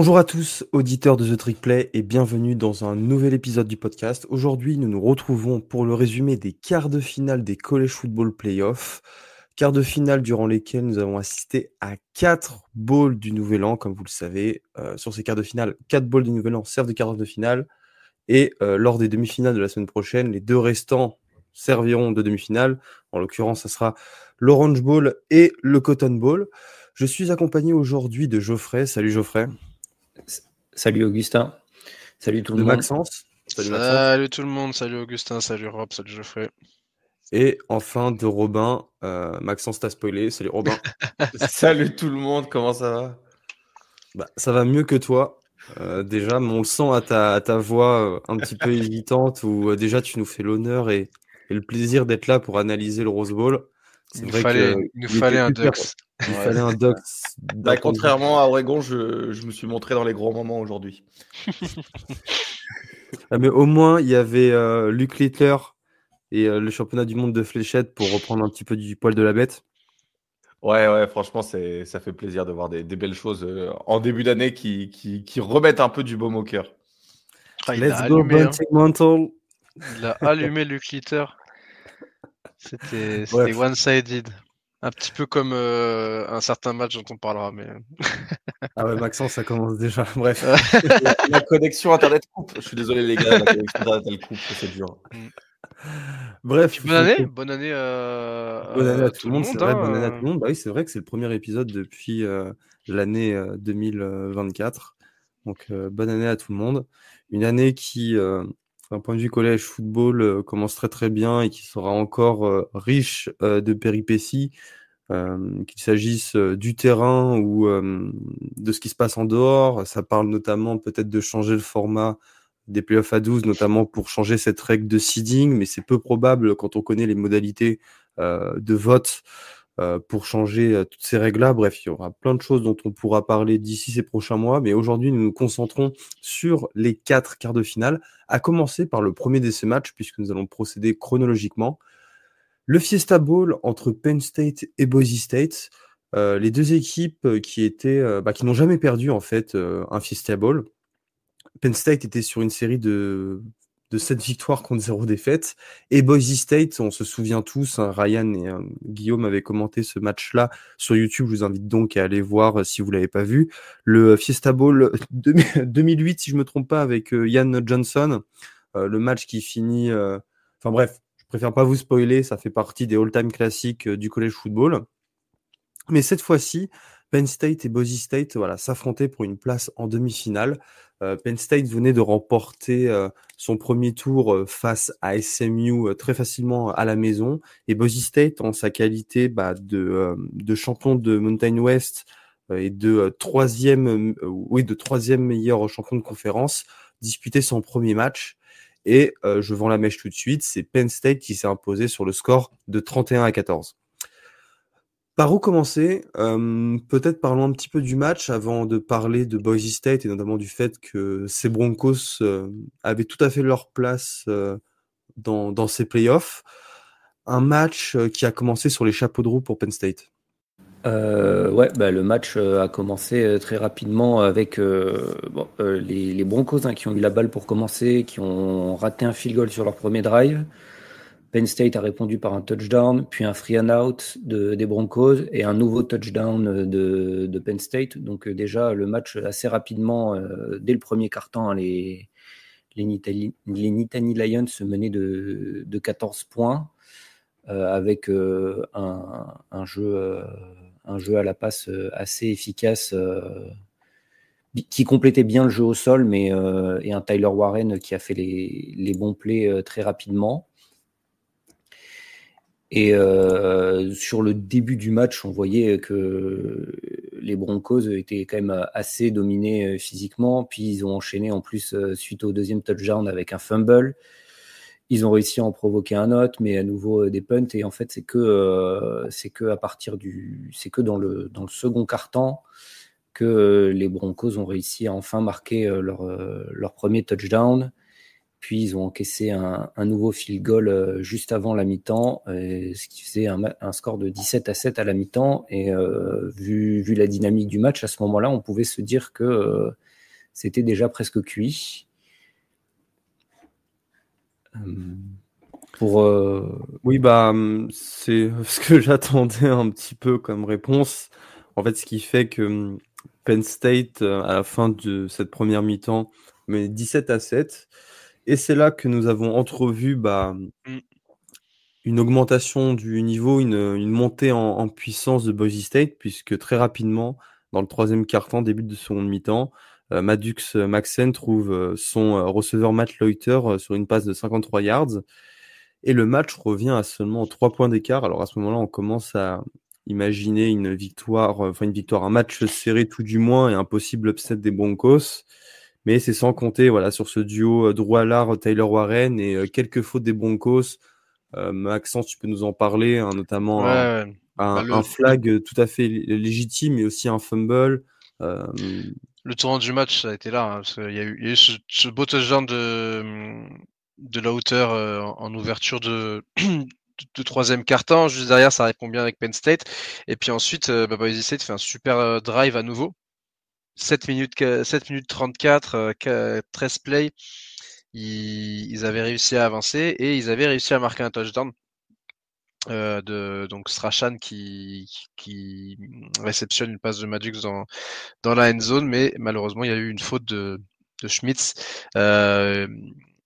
Bonjour à tous, auditeurs de The Trick Play, et bienvenue dans un nouvel épisode du podcast. Aujourd'hui, nous nous retrouvons pour le résumé des quarts de finale des College Football Playoffs. Quarts de finale durant lesquels nous avons assisté à 4 bowls du Nouvel An, comme vous le savez. Sur ces quarts de finale, 4 bowls du Nouvel An servent de quarts de finale. Et lors des demi-finales de la semaine prochaine, les 2 restants serviront de demi-finale. En l'occurrence, ça sera l'Orange Bowl et le Cotton Bowl. Je suis accompagné aujourd'hui de Geoffrey. Salut Geoffrey. Salut Augustin, salut tout le monde. Maxence. Salut tout le monde, salut Augustin, salut Rob, salut Geoffrey. Et enfin de Robin. Maxence t'a spoilé, salut Robin. Salut tout le monde, comment ça va? Ça va mieux que toi. Déjà, mais on le sent à ta voix un petit peu hésitante, où déjà tu nous fais l'honneur et le plaisir d'être là pour analyser le Rose Bowl. Il nous fallait un Ducks. Il fallait un Ducks. Contrairement à Oregon, je me suis montré dans les grands moments aujourd'hui. Mais au moins, il y avait Luke Littler et le championnat du monde de fléchettes pour reprendre un petit peu du poil de la bête. Ouais, franchement, ça fait plaisir de voir des belles choses en début d'année qui remettent un peu du baume au cœur. Let's go, Bunting Mantle. Il a allumé Luke Littler. C'était one-sided. Un petit peu comme un certain match dont on parlera. Mais... Ah ouais, Maxence, ça commence déjà. Bref. La connexion Internet coupe. Je suis désolé, les gars, la connexion Internet, elle coupe, c'est dur. Bref. Bonne année à tout le monde. C'est vrai, bonne année à tout le monde. Bah oui, c'est vrai que c'est le premier épisode depuis l'année 2024. Donc, bonne année à tout le monde. Une année qui, d'un point de vue collège football, commence très très bien et qui sera encore riche de péripéties. Qu'il s'agisse du terrain ou de ce qui se passe en dehors. Ça parle notamment peut-être de changer le format des playoffs à 12, notamment pour changer cette règle de seeding, mais c'est peu probable quand on connaît les modalités de vote pour changer toutes ces règles-là. Bref, il y aura plein de choses dont on pourra parler d'ici ces prochains mois, mais aujourd'hui, nous nous concentrons sur les 4 quarts de finale, à commencer par le premier de ces matchs, puisque nous allons procéder chronologiquement. Le Fiesta Bowl entre Penn State et Boise State, les deux équipes qui n'ont jamais perdu en fait un Fiesta Bowl. Penn State était sur une série de 7 victoires contre 0 défaites. Et Boise State, on se souvient tous, Ryan et Guillaume avaient commenté ce match-là sur YouTube. Je vous invite donc à aller voir si vous ne l'avez pas vu. Le Fiesta Bowl 2008, si je ne me trompe pas, avec Ian Johnson. Le match qui finit... Enfin bref, je préfère pas vous spoiler, ça fait partie des all-time classiques du college football. Mais cette fois-ci, Penn State et Boise State s'affrontaient pour une place en demi-finale. Penn State venait de remporter son premier tour face à SMU très facilement à la maison. Et Boise State, en sa qualité de champion de Mountain West et de troisième meilleur champion de conférence, disputait son premier match. Et je vends la mèche tout de suite, c'est Penn State qui s'est imposé sur le score de 31-14. Par où commencer ? Peut-être parlons un petit peu du match avant de parler de Boise State et notamment du fait que ces Broncos avaient tout à fait leur place dans ces playoffs. Un match qui a commencé sur les chapeaux de roue pour Penn State. Le match a commencé très rapidement avec les Broncos qui ont eu la balle pour commencer, qui ont raté un field goal sur leur premier drive. Penn State a répondu par un touchdown, puis un free and out des Broncos et un nouveau touchdown de Penn State. Donc déjà, le match assez rapidement, dès le premier quart-temps, les Nittany Lions se menaient de 14 points avec un jeu à la passe assez efficace qui complétait bien le jeu au sol, et un Tyler Warren qui a fait les bons plays très rapidement. Et sur le début du match, on voyait que les Broncos étaient quand même assez dominés physiquement. Puis ils ont enchaîné en plus suite au deuxième touchdown avec un fumble. Ils ont réussi à en provoquer un autre, mais à nouveau des punts. Et en fait, c'est que dans le second quart-temps que les Broncos ont réussi à enfin marquer leur premier touchdown. Puis ils ont encaissé un nouveau field goal juste avant la mi-temps, ce qui faisait un score de 17-7 à la mi-temps. Et vu la dynamique du match, à ce moment-là, on pouvait se dire que c'était déjà presque cuit. Oui, c'est ce que j'attendais un petit peu comme réponse. En fait, ce qui fait que Penn State, à la fin de cette première mi-temps, met 17-7. Et c'est là que nous avons entrevu une augmentation du niveau, une montée en puissance de Boise State, puisque très rapidement, dans le troisième quart-temps, début de seconde mi-temps, Madux Maxen trouve son receveur Matt Leuter sur une passe de 53 yards. Et le match revient à seulement 3 points d'écart. Alors à ce moment-là, on commence à imaginer une victoire, un match serré tout du moins et un possible upset des Broncos. Mais c'est sans compter sur ce duo Drew Allard, Tyler Warren et quelques fautes des Broncos. Maxence, tu peux nous en parler, hein, notamment un flag tout à fait légitime et aussi un fumble. Le tournant du match, ça a été là, hein, parce qu'il y a eu ce beau touchdown de la hauteur en ouverture de troisième quart-temps. Juste derrière, ça répond bien avec Penn State. Et puis ensuite, Boise State fait un super drive à nouveau. 7 minutes 34, 13 plays. Ils avaient réussi à avancer et ils avaient réussi à marquer un touchdown. Donc Strachan qui réceptionne une passe de Madux dans la end zone, mais malheureusement il y a eu une faute de Schmitz,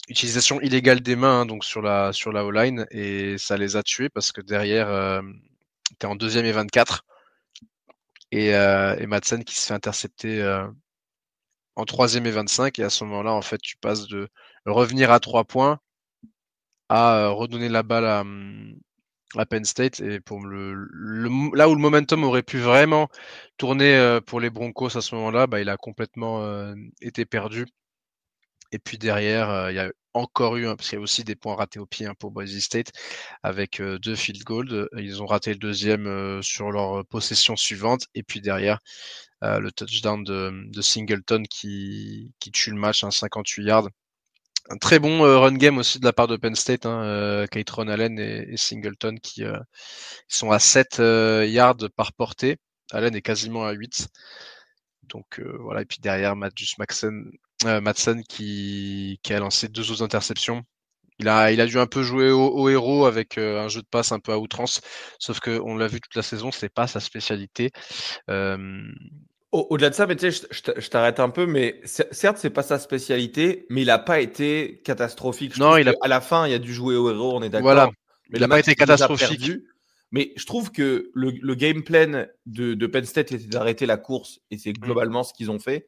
utilisation illégale des mains, hein, donc sur la O-line, et ça les a tués parce que derrière t'es en 2e et 24 et Madsen qui se fait intercepter en 3e et 25, et à ce moment-là en fait tu passes de revenir à 3 points à redonner la balle à Penn State, et pour là où le momentum aurait pu vraiment tourner pour les Broncos à ce moment-là, il a complètement été perdu. Et puis derrière, il y a encore eu, parce qu'il y a aussi des points ratés au pied pour Boise State, avec 2 field goals. Ils ont raté le deuxième sur leur possession suivante, et puis derrière, le touchdown de Singleton qui tue le match, 58 yards. Un très bon run game aussi de la part de Penn State, Kaytron Allen et Singleton qui sont à 7 yards par portée. Allen est quasiment à 8. Donc voilà, et puis derrière Madsen qui a lancé 2 autres interceptions. Il a dû un peu jouer au héros avec un jeu de passe un peu à outrance, sauf qu'on l'a vu toute la saison, c'est pas sa spécialité. Au-delà de ça, mais tu sais, je t'arrête un peu, mais certes, c'est pas sa spécialité, mais il a pas été catastrophique. À la fin, il a dû jouer au héros, on est d'accord. Voilà, mais il n'a pas été catastrophique. Mais je trouve que le game plan de Penn State était d'arrêter la course, et c'est globalement ce qu'ils ont fait.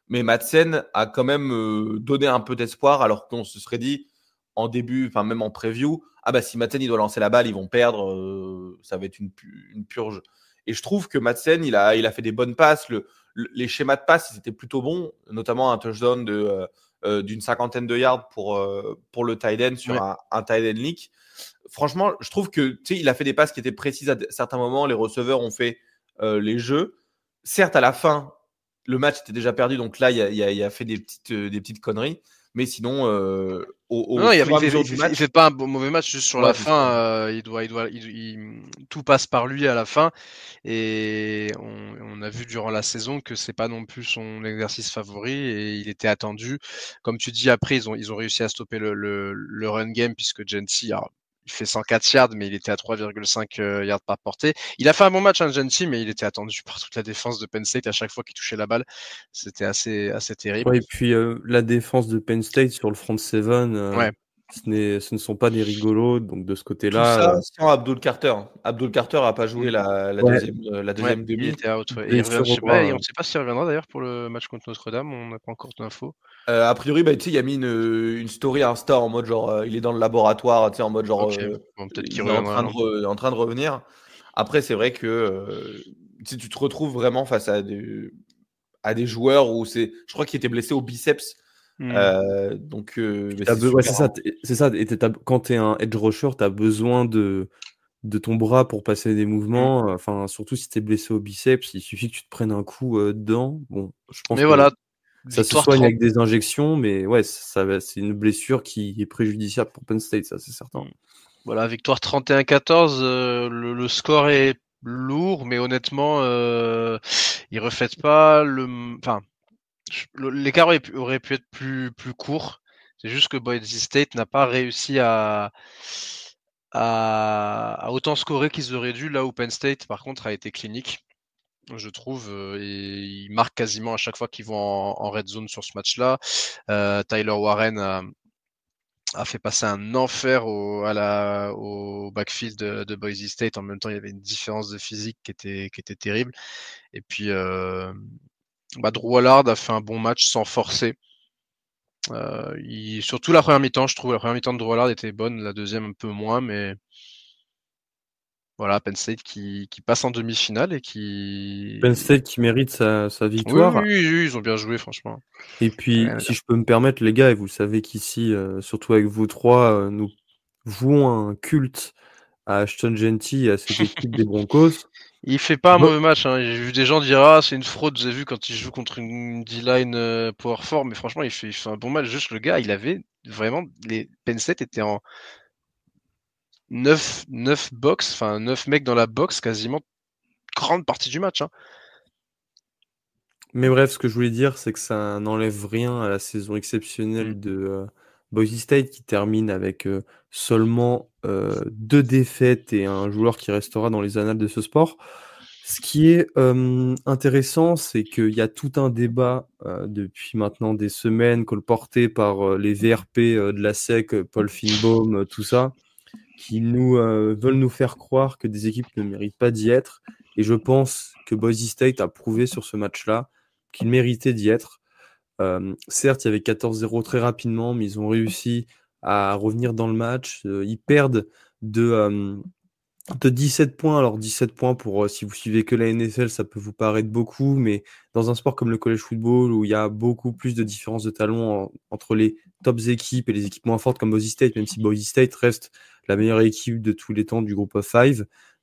Mais Madsen a quand même donné un peu d'espoir, alors qu'on se serait dit en début, enfin même en preview, si Madsen il doit lancer la balle, ils vont perdre, ça va être une purge. Et je trouve que Madsen, il a fait des bonnes passes. Les schémas de passes, c'était plutôt bon, notamment un touchdown d'une 50aine de yards pour le tight end sur un tight end leak. Franchement, je trouve que il a fait des passes qui étaient précises à certains moments. Les receveurs ont fait les jeux. Certes, à la fin, le match était déjà perdu, donc là, il a fait des petites conneries. Mais sinon, il fait pas un mauvais match, juste sur la fin. Tout passe par lui à la fin, et on a vu durant la saison que c'est pas non plus son exercice favori, et il était attendu. Comme tu dis, après ils ont réussi à stopper le run game, puisque Genty, il fait 104 yards, mais il était à 3,5 yards par portée. Il a fait un bon match, Genty, mais il était attendu par toute la défense de Penn State à chaque fois qu'il touchait la balle. C'était assez terrible. Ouais, et puis la défense de Penn State sur le front seven, ce ne sont pas des rigolos, donc de ce côté-là. Tout ça sans Abdul Carter. Abdul Carter n'a pas joué la deuxième demi. Il était out. On ne sait pas s'il reviendra d'ailleurs pour le match contre Notre-Dame. On n'a pas encore d'infos. A priori, il a mis une story Insta en mode genre il est dans le laboratoire, en mode genre peut-être qu'il est en train de revenir. Après, c'est vrai que si tu te retrouves vraiment face à des joueurs où je crois qu'il était blessé au biceps. Donc c'est ça. Et quand tu es un edge rusher, tu as besoin de ton bras pour passer des mouvements. Enfin, surtout si tu es blessé au biceps, il suffit que tu te prennes un coup dedans. Bon, je pense que ça se soigne avec des injections, mais ouais, c'est une blessure qui est préjudiciable pour Penn State, ça c'est certain. Voilà, victoire 31-14. Le score est lourd, mais honnêtement, il reflète pas L'écart aurait pu être plus court. C'est juste que Boise State n'a pas réussi à autant scorer qu'ils auraient dû, là où Penn State, par contre, a été clinique, je trouve, et ils marquent quasiment à chaque fois qu'ils vont en red zone sur ce match-là. Tyler Warren a fait passer un enfer au backfield de Boise State. En même temps, il y avait une différence de physique qui était terrible. Et puis, Drew Allard a fait un bon match sans forcer. Surtout la première mi-temps, je trouve. La première mi-temps de Drew Allard était bonne, la deuxième un peu moins, mais voilà, Penn State qui passe en demi-finale et qui. Penn State qui mérite sa Oui, victoire. oui, ils ont bien joué, franchement. Et puis, si je peux me permettre, les gars, et vous le savez qu'ici, surtout avec vous trois, nous vouons un culte à Ashton Genty et à cette équipe des Broncos. Il fait pas un mauvais match, hein. J'ai vu des gens dire c'est une fraude, j'ai vu quand il joue contre une D-line power 4, mais franchement il fait un bon match. Juste le gars, il avait vraiment les Penn State étaient en 9 box, enfin 9 mecs dans la box quasiment grande partie du match, hein. Mais bref, ce que je voulais dire, c'est que ça n'enlève rien à la saison exceptionnelle de Boise State qui termine avec seulement 2 défaites et un joueur qui restera dans les annales de ce sport. Ce qui est intéressant, c'est qu'il y a tout un débat depuis maintenant des semaines colporté par les VRP de la SEC, Paul Finebaum, tout ça, qui veulent nous faire croire que des équipes ne méritent pas d'y être. Et je pense que Boise State a prouvé sur ce match-là qu'il méritait d'y être. Certes, il y avait 14-0 très rapidement, mais ils ont réussi à revenir dans le match. Ils perdent de 17 points. Alors 17 points pour si vous suivez que la NFL, ça peut vous paraître beaucoup, mais dans un sport comme le college football où il y a beaucoup plus de différence de talent entre les tops équipes et les équipes moins fortes comme Boise State, même si Boise State reste la meilleure équipe de tous les temps du groupe of 5,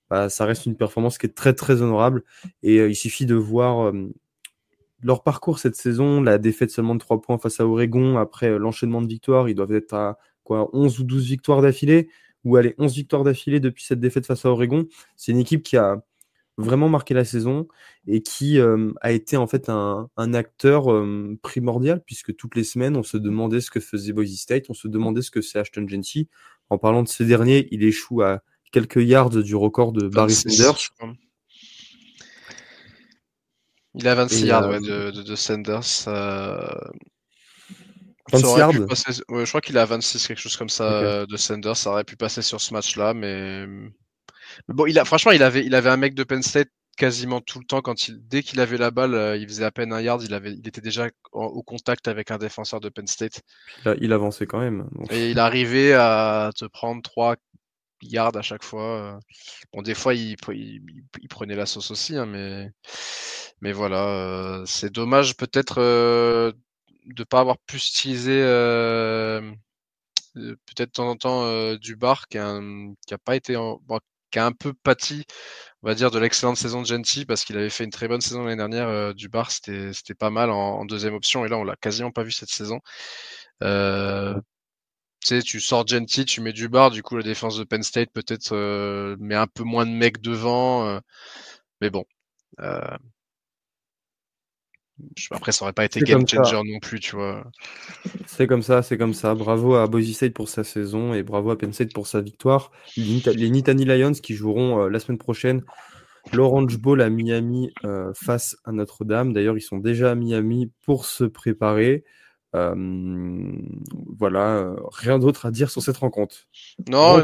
bah, ça reste une performance qui est très très honorable. Et il suffit de voir leur parcours cette saison, la défaite seulement de 3 points face à Oregon, après l'enchaînement de victoires, ils doivent être à 11 ou 12 victoires d'affilée, ou allez, 11 victoires d'affilée depuis cette défaite face à Oregon. C'est une équipe qui a vraiment marqué la saison et qui a été en fait un acteur primordial, puisque toutes les semaines, on se demandait ce que faisait Boise State, on se demandait ce que c'est Ashton Genty. En parlant de ces derniers, il échoue à quelques yards du record de Barry Sanders. Il a 26 yards de Sanders. 26 yards je crois qu'il a 26, quelque chose comme ça, de Sanders. Ça aurait pu passer sur ce match-là, mais bon, franchement, il avait un mec de Penn State quasiment tout le temps. Dès qu'il avait la balle, il faisait à peine un yard. Il était déjà au contact avec un défenseur de Penn State. Il avançait quand même. Donc. Et il arrivait à te prendre 3 yards à chaque fois. Bon, des fois, il prenait la sauce aussi, hein, mais voilà. C'est dommage peut-être de pas avoir pu utiliser peut-être de temps en temps Dubar qui a pas été qui a un peu pâti, on va dire, de l'excellente saison de Genty parce qu'il avait fait une très bonne saison l'année dernière. Dubar, c'était pas mal en deuxième option et là on l'a quasiment pas vu cette saison. Tu sais, tu sors Genty, tu mets Dubar, du coup la défense de Penn State peut-être met un peu moins de mecs devant, mais bon. Après, ça aurait pas été game changer non plus, tu vois. C'est comme ça. Bravo à Boise State pour sa saison et bravo à Penn State pour sa victoire. Les Nittany Lions qui joueront la semaine prochaine l'Orange Bowl à Miami face à Notre-Dame. D'ailleurs, ils sont déjà à Miami pour se préparer. Voilà, rien d'autre à dire sur cette rencontre. Non.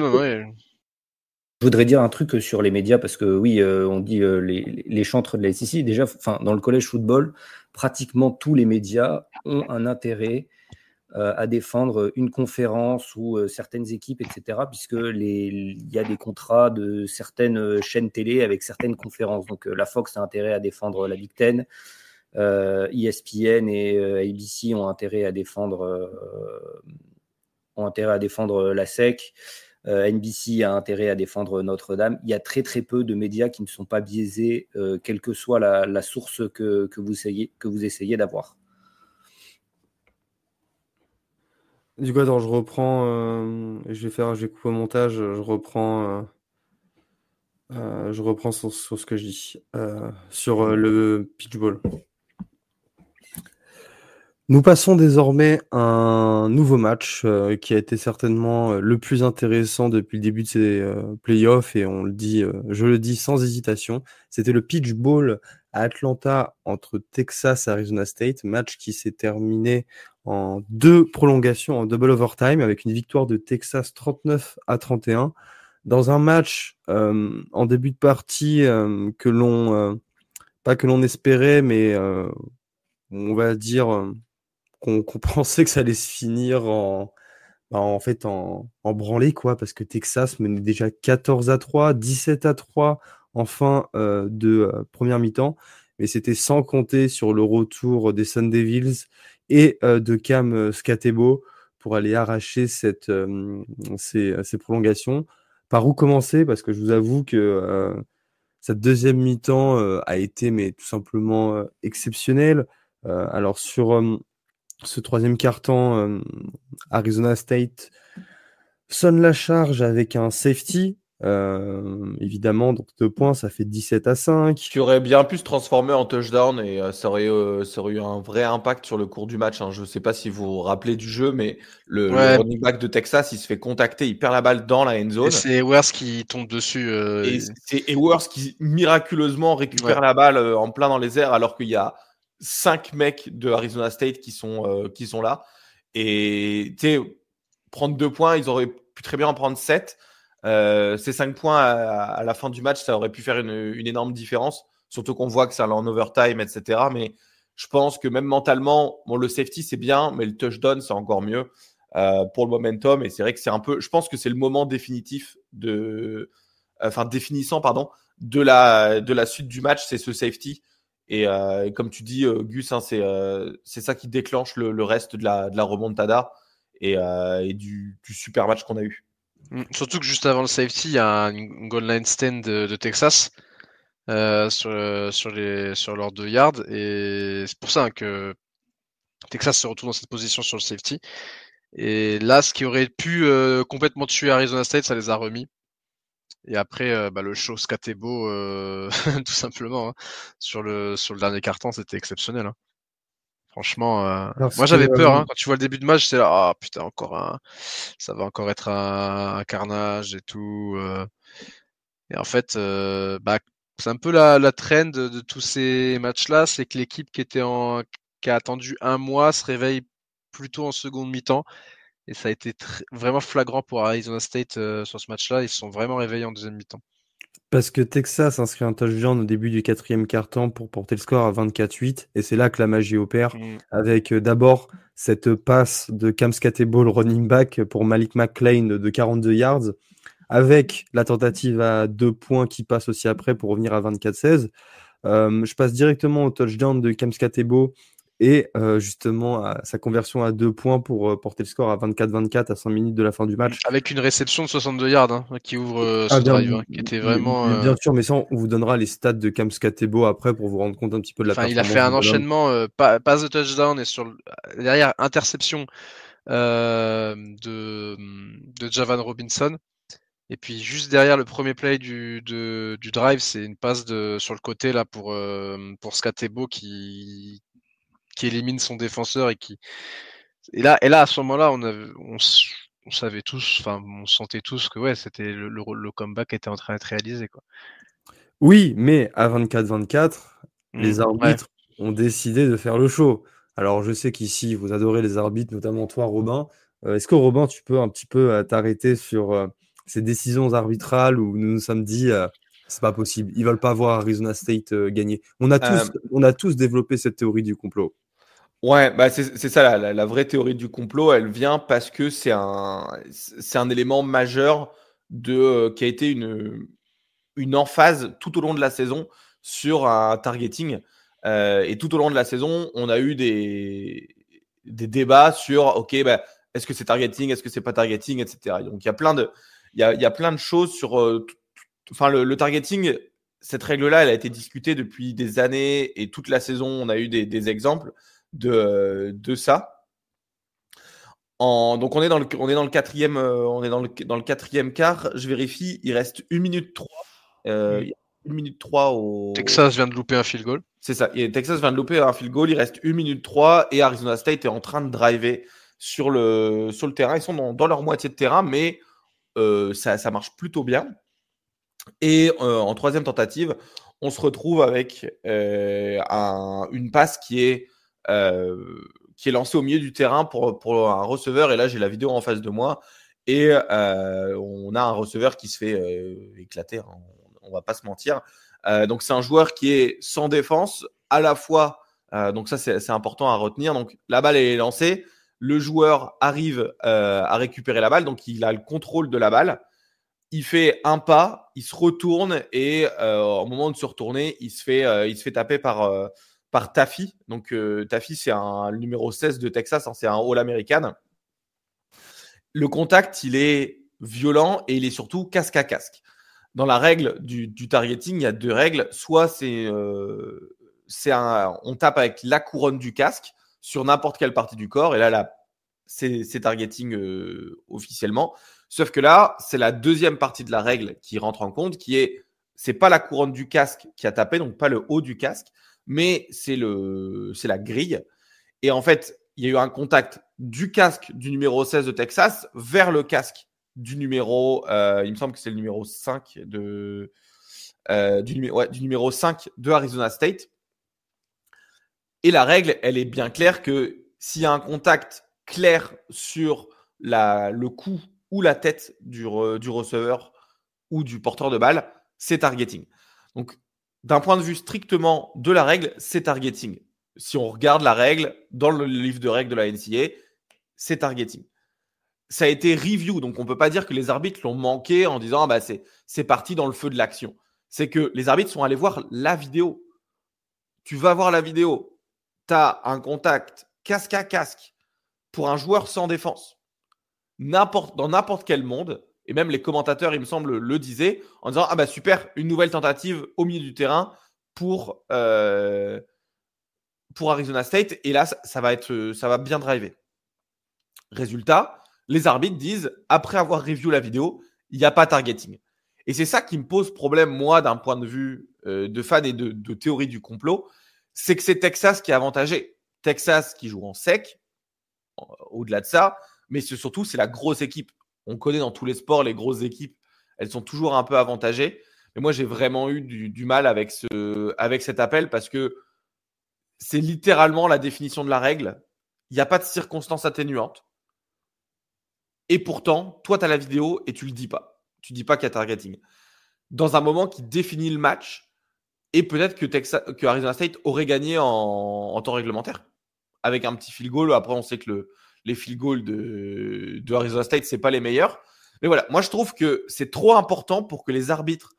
Je voudrais dire un truc sur les médias parce que oui, on dit les chantres de la SEC. Déjà, dans le college football, pratiquement tous les médias ont un intérêt à défendre une conférence ou certaines équipes, etc. Puisque il y a des contrats de certaines chaînes télé avec certaines conférences. Donc la Fox a intérêt à défendre la Big Ten. ESPN et ABC ont intérêt à défendre la SEC. NBC a intérêt à défendre Notre-Dame. Il y a très très peu de médias qui ne sont pas biaisés, quelle que soit la source que vous essayez d'avoir. Du coup, attends, je reprends. Je vais couper au montage. Je reprends sur ce que je dis sur le pitchball. Nous passons désormais à un nouveau match qui a été certainement le plus intéressant depuis le début de ces playoffs et on le dit, je le dis sans hésitation. C'était le Peach Bowl à Atlanta entre Texas et Arizona State, match qui s'est terminé en 2 prolongations, en double overtime, avec une victoire de Texas 39-31. Dans un match en début de partie que l'on, pas que l'on espérait, mais on va dire qu'on pensait que ça allait se finir en fait en branlée, quoi, parce que Texas menait déjà 14-3, 17-3 en fin de première mi-temps, mais c'était sans compter sur le retour des Sun Devils et de Cam Skatebo pour aller arracher ces prolongations. Par où commencer? Parce que je vous avoue que cette deuxième mi-temps a été mais tout simplement exceptionnelle. Alors sur ce troisième quart-temps, Arizona State sonne la charge avec un safety. Évidemment, donc 2 points, ça fait 17-5. Qui aurait bien pu se transformer en touchdown et ça aurait eu un vrai impact sur le cours du match. Je ne sais pas si vous vous rappelez du jeu, mais le running back de Texas, il se fait contacter, il perd la balle dans la end zone. Et c'est Ewers qui tombe dessus. Et c'est Ewers qui miraculeusement récupère la balle en plein dans les airs alors qu'il y a 5 mecs de Arizona State qui sont là. Et tu sais, prendre 2 points, ils auraient pu très bien en prendre 7. Ces 5 points à la fin du match, ça aurait pu faire une énorme différence. Surtout qu'on voit que ça allait en overtime, etc. Mais je pense que même mentalement, bon, le safety, c'est bien, mais le touchdown, c'est encore mieux pour le momentum. Et c'est vrai que c'est un peu... Je pense que c'est le moment définitif définissant de la suite du match, c'est ce safety. Et comme tu dis, Gus, c'est ça qui déclenche le reste de la remontada et du super match qu'on a eu. Surtout que juste avant le safety, il y a une goal line stand de Texas sur leurs 2 yards. Et c'est pour ça que Texas se retrouve dans cette position sur le safety. Et là, ce qui aurait pu complètement tuer Arizona State, ça les a remis. Et après, le show Skatebo, tout simplement, sur le dernier carton, c'était exceptionnel. Franchement, moi j'avais peur quand tu vois le début de match, c'est là, ah putain, ça va encore être un carnage et tout. Et en fait, c'est un peu la trend de tous ces matchs-là, c'est que l'équipe qui a attendu 1 mois se réveille plutôt en seconde mi-temps. Et ça a été vraiment flagrant pour Arizona State sur ce match-là. Ils se sont vraiment réveillés en deuxième mi-temps. Parce que Texas inscrit un touchdown au début du 4e quart-temps pour porter le score à 24-8. Et c'est là que la magie opère. Avec d'abord cette passe de Cam Skatebo, le running back, pour Malik McClain de 42 yards. Avec la tentative à 2 points qui passe aussi après pour revenir à 24-16. Je passe directement au touchdown de Cam Skatebo et justement à sa conversion à 2 points pour porter le score à 24-24 à 5 minutes de la fin du match. Avec une réception de 62 yards qui ouvre ce drive, qui était vraiment... Bien sûr, mais ça, on vous donnera les stats de Cam Skatebo après pour vous rendre compte un petit peu de la performance. Il a fait un enchaînement, passe de touchdown et derrière interception de Javan Robinson. Et puis juste derrière le premier play du drive, c'est une passe sur le côté là pour Skatebo qui élimine son défenseur et là à ce moment-là on savait tous, on sentait tous que c'était le comeback était en train d'être réalisé, quoi. Oui, mais à 24-24, les arbitres ont décidé de faire le show. Alors je sais qu'ici vous adorez les arbitres, notamment toi Robin. Est-ce que Robin, tu peux un petit peu t'arrêter sur ces décisions arbitrales où nous nous sommes dit c'est pas possible, ils veulent pas voir Arizona State gagner. On a tous développé cette théorie du complot. Ouais, c'est ça la vraie théorie du complot. Elle vient parce que c'est un élément majeur qui a été une emphase tout au long de la saison sur un targeting. Et tout au long de la saison, on a eu des débats sur est-ce que c'est targeting, est-ce que c'est pas targeting, etc. Donc il y a plein de choses sur le targeting. Cette règle-là, elle a été discutée depuis des années et toute la saison, on a eu des exemples de ça. Donc on est dans le quatrième, dans le quatrième quart. Je vérifie, il reste 1 minute 3. Il y a 1 minute 3 au. Texas vient de louper un field goal. C'est ça. Et Texas vient de louper un field goal. Il reste 1 minute 3 et Arizona State est en train de driver sur le terrain. Ils sont dans leur moitié de terrain, mais ça marche plutôt bien. Et en troisième tentative, on se retrouve avec une passe qui est lancée au milieu du terrain pour un receveur. Et là, j'ai la vidéo en face de moi. Et on a un receveur qui se fait éclater. Hein. On va pas se mentir. Donc, c'est un joueur qui est sans défense, à la fois. Donc, ça, c'est important à retenir. Donc, la balle est lancée. Le joueur arrive à récupérer la balle. Donc, il a le contrôle de la balle. Il fait un pas, il se retourne et au moment de se retourner, il se fait taper par Taffy. Donc, Taffy, c'est le numéro 16 de Texas. Hein, c'est un All-American. Le contact, il est violent et il est surtout casque à casque. Dans la règle du targeting, il y a 2 règles. Soit on tape avec la couronne du casque sur n'importe quelle partie du corps. Et là c'est targeting officiellement. Sauf que là, c'est la deuxième partie de la règle qui rentre en compte, c'est pas la couronne du casque qui a tapé, donc pas le haut du casque, mais c'est la grille. Et en fait, il y a eu un contact du casque du numéro 16 de Texas vers le casque du numéro, il me semble que c'est le numéro 5 du numéro 5 de Arizona State. Et la règle, elle est bien claire que s'il y a un contact clair sur le cou ou la tête du receveur ou du porteur de balle, c'est targeting. Donc, d'un point de vue strictement de la règle, c'est targeting. Si on regarde la règle dans le livre de règles de la NCAA, c'est targeting. Ça a été review, donc on ne peut pas dire que les arbitres l'ont manqué en disant c'est parti dans le feu de l'action. C'est que les arbitres sont allés voir la vidéo. Tu vas voir la vidéo. Tu as un contact casque à casque pour un joueur sans défense. Dans n'importe quel monde, et même les commentateurs, il me semble, le disaient, en disant super, une nouvelle tentative au milieu du terrain pour Arizona State. Et là, ça va bien driver. Résultat, les arbitres disent, après avoir review la vidéo, il n'y a pas targeting. Et c'est ça qui me pose problème, moi, d'un point de vue de fan et de théorie du complot, c'est que c'est Texas qui est avantagé. Texas qui joue en sec, au-delà de ça, mais surtout, c'est la grosse équipe. On connaît dans tous les sports, les grosses équipes, elles sont toujours un peu avantagées. Mais moi, j'ai vraiment eu du mal avec cet appel parce que c'est littéralement la définition de la règle. Il n'y a pas de circonstances atténuantes. Et pourtant, toi, tu as la vidéo et tu le dis pas. Tu dis pas qu'il y a targeting. Dans un moment qui définit le match, et peut-être que Arizona State aurait gagné en temps réglementaire. Avec un petit field goal. Après, on sait que les field goals de Arizona State, c'est pas les meilleurs. Mais voilà, moi, je trouve que c'est trop important pour que les arbitres,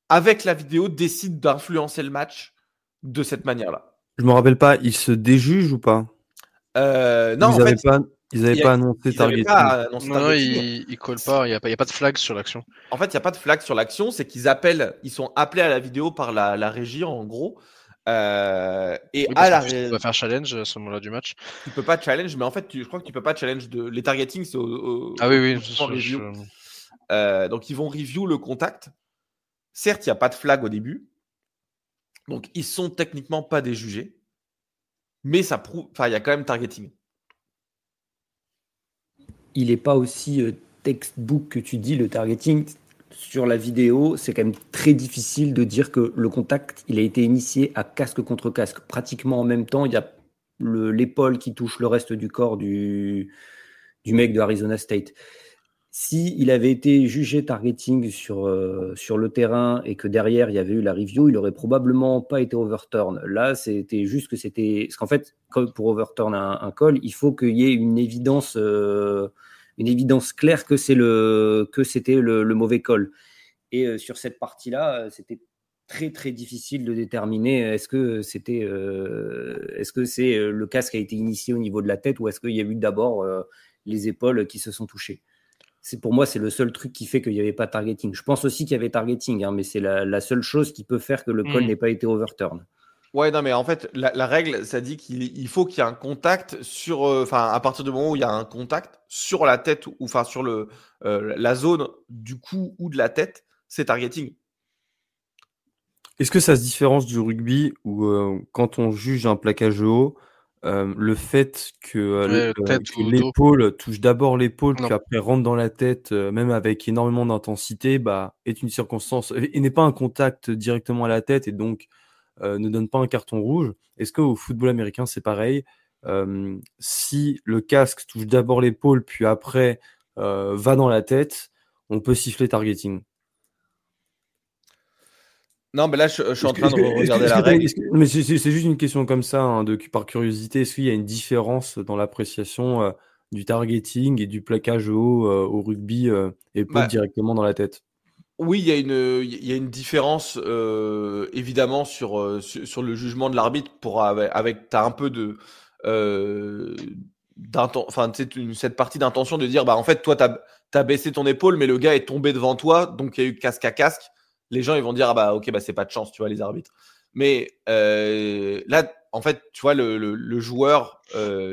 avec la vidéo, décident d'influencer le match de cette manière-là. Je me rappelle pas, ils se déjugent ou pas? Non, en fait, ils n'avaient pas annoncé targeting. Non, ils collent pas. Il n'y a pas de flag sur l'action. En fait, il n'y a pas de flag sur l'action. C'est ils sont appelés à la vidéo par la régie, en gros. Tu peux faire challenge à ce moment-là du match. Tu peux pas challenge, mais en fait, je crois que tu peux pas challenge les targeting, c'est oui. Donc, ils vont review le contact. Certes, il n'y a pas de flag au début. Donc, ils sont techniquement pas déjugés. Mais ça prouve. Enfin, il y a quand même targeting. Il n'est pas aussi textbook que tu dis, le targeting. Sur la vidéo, c'est quand même très difficile de dire que le contact, il a été initié à casque contre casque. Pratiquement en même temps, il y a l'épaule qui touche le reste du corps du mec de Arizona State. S'il avait été jugé targeting sur le terrain et que derrière, il y avait eu la review, il n'aurait probablement pas été overturn. Là, c'était juste que c'était... Parce qu'en fait, pour overturn un call, il faut qu'il y ait une évidence claire que c'était le mauvais call. Et sur cette partie-là, c'était très, très difficile de déterminer est-ce que c'est le casque qui a été initié au niveau de la tête ou est-ce qu'il y a eu d'abord les épaules qui se sont touchées. Pour moi, c'est le seul truc qui fait qu'il n'y avait pas targeting. Je pense aussi qu'il y avait targeting, mais c'est la seule chose qui peut faire que le call n'ait pas été overturn. Ouais, non, mais en fait, la règle, ça dit qu'il faut qu'il y ait un contact à partir du moment où il y a un contact sur la tête ou sur la zone du cou ou de la tête, c'est targeting. Est-ce que ça se différence du rugby où quand on juge un plaquage haut, le fait Ouais, tête que ou dos. l'épaule touche d'abord l'épaule, Non. puis après rentre dans la tête, même avec énormément d'intensité, bah, est une circonstance et n'est pas un contact directement à la tête et donc ne donne pas un carton rouge. Est-ce qu'au football américain, c'est pareil? Si le casque touche d'abord l'épaule, puis après va dans la tête, on peut siffler targeting. Non, mais là, je suis en train de regarder la règle. Mais c'est juste une question comme ça, hein, par curiosité. Est-ce qu'il y a une différence dans l'appréciation du targeting et du plaquage haut au rugby, épaule Bah, directement dans la tête? oui, il y a une différence évidemment sur le jugement de l'arbitre t'as un peu de enfin tu sais, cette partie d'intention de dire bah en fait toi t'as baissé ton épaule mais le gars est tombé devant toi donc il y a eu casque à casque. Les gens ils vont dire ah bah ok bah c'est pas de chance tu vois les arbitres. Mais là en fait tu vois le joueur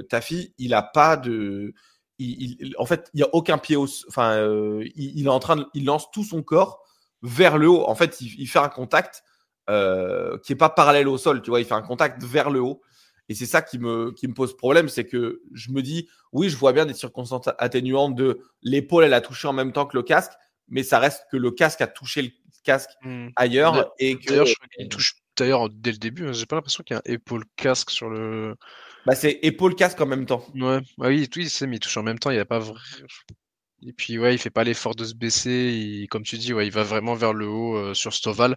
Tafi il a pas de en fait, il y a aucun pied enfin, il est en train il lance tout son corps vers le haut. En fait, il fait un contact qui est pas parallèle au sol, tu vois. Il fait un contact vers le haut. Et c'est ça qui me pose problème, c'est que je me dis, oui, je vois bien des circonstances atténuantes de l'épaule, elle a touché en même temps que le casque, mais ça reste que le casque a touché le casque ailleurs et que. D'ailleurs, je crois qu'il touche. D'ailleurs, dès le début, j'ai pas l'impression qu'il y a un épaule casque sur le. Bah, c'est épaule casque en même temps. Ouais, ah oui, c'est, mais il touche en même temps, il y a pas vrai. Et puis ouais, il fait pas l'effort de se baisser. Comme tu dis, ouais, il va vraiment vers le haut sur Stovall,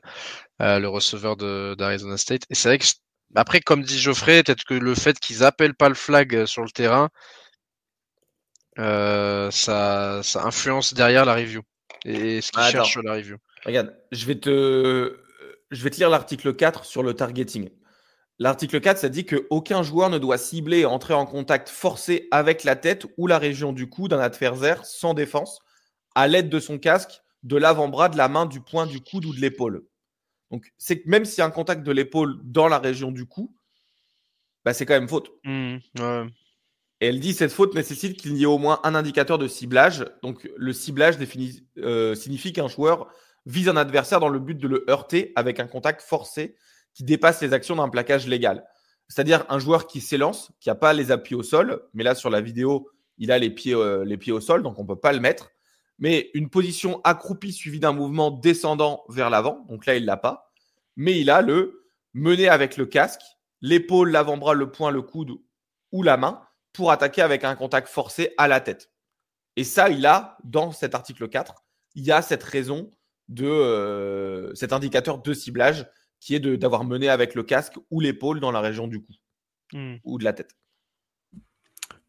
le receveur d'Arizona State. Et c'est vrai que après, comme dit Geoffrey, peut-être que le fait qu'ils appellent pas le flag sur le terrain, ça influence derrière la review et ce qu'ils cherchent sur la review. Regarde, je vais te lire l'article 4 sur le targeting. L'article 4, ça dit qu'aucun joueur ne doit cibler et entrer en contact forcé avec la tête ou la région du cou d'un adversaire sans défense à l'aide de son casque, de l'avant-bras, de la main, du poing, du coude ou de l'épaule. Donc, c'est que même s'il y a un contact de l'épaule dans la région du cou, bah, c'est quand même faute. Ouais. Et elle dit cette faute nécessite qu'il y ait au moins un indicateur de ciblage. Donc, le ciblage signifie qu'un joueur vise un adversaire dans le but de le heurter avec un contact forcé qui dépasse les actions d'un plaquage légal. C'est-à-dire un joueur qui s'élance, qui n'a pas les appuis au sol, mais là sur la vidéo, il a les pieds au sol, donc on ne peut pas le mettre. Mais une position accroupie suivie d'un mouvement descendant vers l'avant, donc là il ne l'a pas. Mais il a le mener avec le casque, l'épaule, l'avant-bras, le poing, le coude ou la main pour attaquer avec un contact forcé à la tête. Et ça, il a, dans cet article 4, il y a cette raison de cet indicateur de ciblage qui est d'avoir mené avec le casque ou l'épaule dans la région du cou ou de la tête.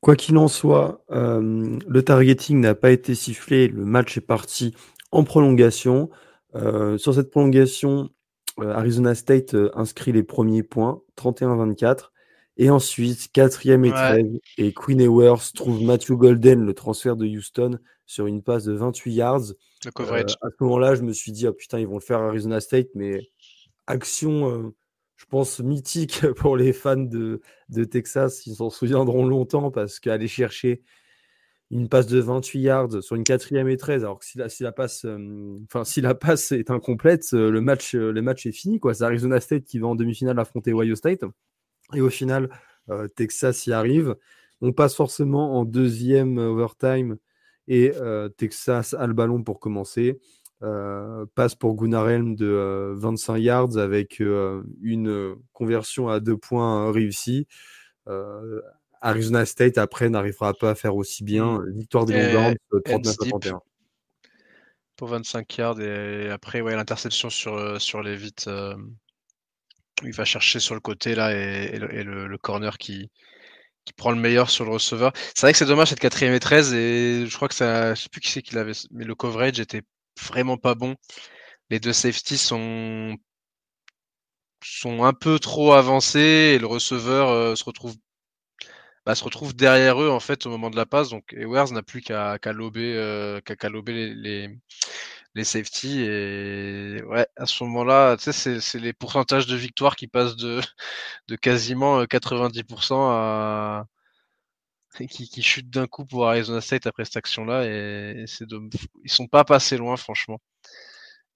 Quoi qu'il en soit, le targeting n'a pas été sifflé, le match est parti en prolongation. Sur cette prolongation, Arizona State inscrit les premiers points, 31-24. Et ensuite, 4e et 13, et Quinn Ewers trouve Matthew Golden, le transfert de Houston, sur une passe de 28 yards. Le coverage. À ce moment-là, je me suis dit, oh putain, ils vont le faire à Arizona State, mais action, je pense, mythique pour les fans de Texas. Ils s'en souviendront longtemps parce qu'aller chercher une passe de 28 yards sur une 4e et 13, alors que si la passe est incomplète, le match est fini, quoi. C'est Arizona State qui va en demi-finale affronter Ohio State. Et au final, Texas y arrive. On passe forcément en deuxième overtime et Texas a le ballon pour commencer. Passe pour Gunnar-Helm de 25 yards avec une conversion à 2 points réussie. Arizona State, après, n'arrivera pas à faire aussi bien. Victoire des Longhorns, 39-31. Pour 25 yards. Et après, l'interception sur les vites. Il va chercher sur le côté là et le corner qui prend le meilleur sur le receveur. C'est vrai que c'est dommage cette 4e et 13 et je crois que ça, je sais plus qui c'est qui l'avait, mais le coverage était vraiment pas bon. Les deux safeties sont un peu trop avancés et le receveur se retrouve derrière eux en fait au moment de la passe. Donc Ewers n'a plus qu'à lober les safeties et à ce moment-là, tu sais, c'est les pourcentages de victoire qui passent de quasiment 90% à qui chutent d'un coup pour Arizona State après cette action-là et ils sont pas passés loin franchement.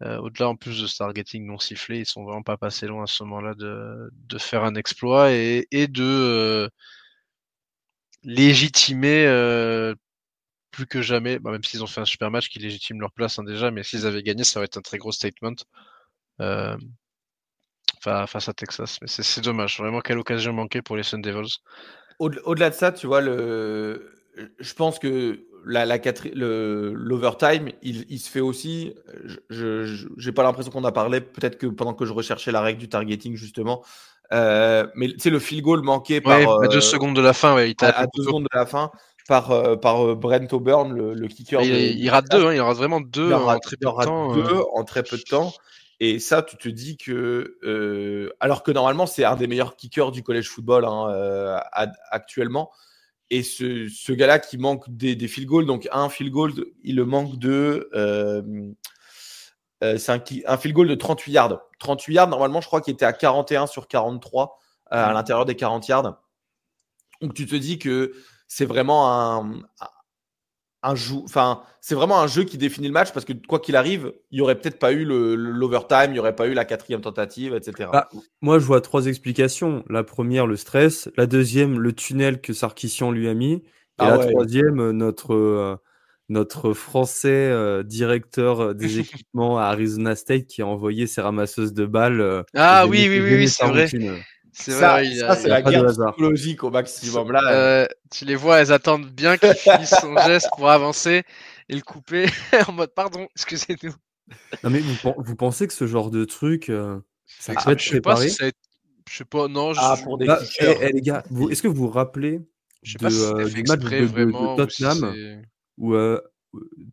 Au-delà en plus de ce targeting non sifflé, ils sont vraiment pas passés loin à ce moment-là de faire un exploit et de légitimer plus que jamais, même s'ils ont fait un super match qui légitime leur place déjà, mais s'ils avaient gagné, ça aurait été un très gros statement face à Texas. Mais c'est dommage, vraiment quelle occasion manquée pour les Sun Devils. Au-delà de ça, tu vois, je pense que l'overtime, il se fait aussi. J'ai pas l'impression qu'on a parlé, peut-être que pendant que je recherchais la règle du targeting, justement. Mais tu sais, le field goal manqué à 2 secondes de la fin, il tape à 2 secondes de la fin par Brent Auburn, le kicker. Il rate deux, il rate vraiment deux en très peu de temps. En très peu de temps. Et ça, tu te dis que, alors que normalement, c'est un des meilleurs kickers du college football actuellement. Et ce gars-là qui manque des field goals, donc un field goal, il le manque de. C'est un field goal de 38 yards. 38 yards, normalement, je crois qu'il était à 41 sur 43 à l'intérieur des 40 yards. Donc tu te dis que c'est vraiment c'est vraiment un jeu qui définit le match parce que quoi qu'il arrive, il n'y aurait peut-être pas eu l'overtime, il n'y aurait pas eu la 4e tentative, etc. Moi, je vois 3 explications. La première, le stress. La deuxième, le tunnel que Sarkisian lui a mis. Et la troisième, notre français directeur des équipements à Arizona State qui a envoyé ses ramasseuses de balles. Oui, c'est vrai. C'est la guerre psychologique au maximum. Là, tu les vois, elles attendent bien qu'il finisse son geste pour avancer et le couper en mode pardon, excusez-nous. Non, mais vous pensez que ce genre de truc, ça peut être je sais préparé? Je sais pas, non. Pour des kickers. Les gars, est-ce que vous vous rappelez du match de Tottenham où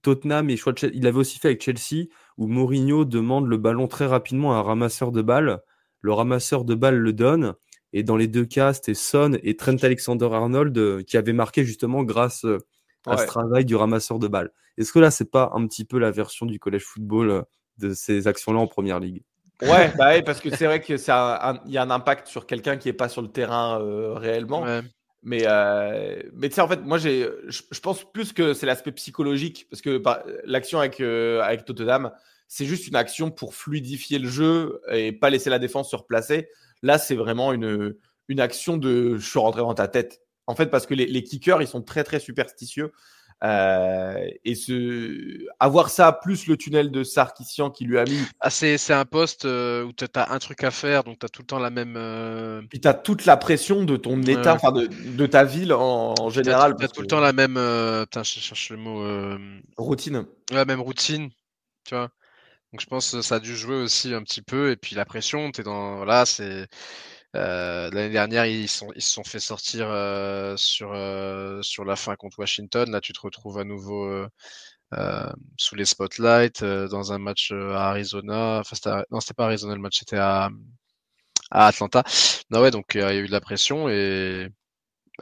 Tottenham et il avait aussi fait avec Chelsea où Mourinho demande le ballon très rapidement à un ramasseur de balles. Le ramasseur de balles le donne. Et dans les deux cas, c'était Son et Trent Alexander-Arnold qui avaient marqué justement grâce à ce travail du ramasseur de balles. Est-ce que là, c'est pas un petit peu la version du college football de ces actions-là en première ligue? Ouais, parce que c'est vrai que il y a un impact sur quelqu'un qui n'est pas sur le terrain réellement. Ouais. Mais tu sais, en fait, moi, je pense plus que c'est l'aspect psychologique parce que l'action avec Tottenham, c'est juste une action pour fluidifier le jeu et pas laisser la défense se replacer. Là, c'est vraiment une action de je suis rentré dans ta tête. En fait, parce que les kickers, ils sont très, très superstitieux. Et avoir ça plus le tunnel de Sarkisian qui lui a mis. C'est un poste où tu as un truc à faire, donc tu as tout le temps la même. Puis tu as toute la pression de ton état, enfin de ta ville en général. Tu as tout le temps la même. Je cherche le mot. Routine. La même routine, tu vois. Donc je pense que ça a dû jouer aussi un petit peu. Et puis la pression, tu es dans. Voilà, c'est. L'année dernière, ils se sont fait sortir sur la fin contre Washington. Là, tu te retrouves à nouveau sous les spotlights dans un match à Arizona. Enfin, non, c'était pas Arizona le match, c'était à Atlanta. Non, ouais, donc il y a eu de la pression et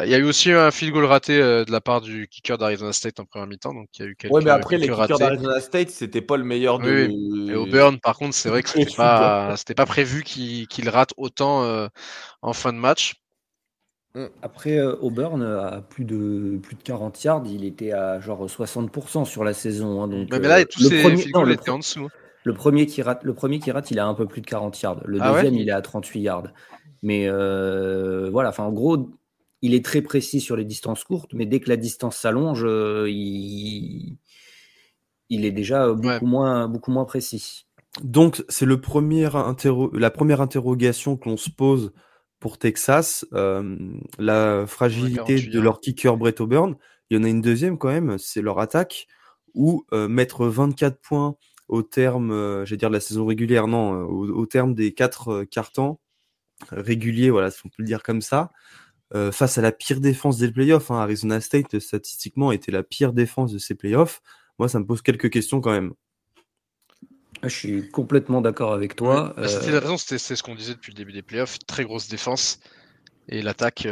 il y a eu aussi un field goal raté de la part du kicker d'Arizona State en première mi-temps. Donc il y a eu quelques. Ouais, mais après les kickers d'Arizona State, c'était pas le meilleur de. Oui. Et Auburn, par contre, c'est vrai que c'était pas prévu qu'il rate autant en fin de match. Après, Auburn, à plus de 40 yards, il était à genre 60% sur la saison. Hein, donc, mais là, tous ces field goals étaient en dessous. Le premier qui rate, il a un peu plus de 40 yards. Le deuxième, il est à 38 yards. Mais voilà, en gros, il est très précis sur les distances courtes, mais dès que la distance s'allonge, il est déjà beaucoup moins précis. Donc, c'est la première interrogation que l'on se pose pour Texas, la fragilité de leur kicker Brett Auburn. Il y en a une deuxième quand même, c'est leur attaque, où mettre 24 points au terme, de la saison régulière, non, au terme des 4 quarts-temps réguliers, voilà, si on peut le dire comme ça, face à la pire défense des playoffs. Arizona State, statistiquement, était la pire défense de ces playoffs. Moi, ça me pose quelques questions quand même. Je suis complètement d'accord avec toi. C'était la raison, c'est ce qu'on disait depuis le début des playoffs. Très grosse défense. Et l'attaque...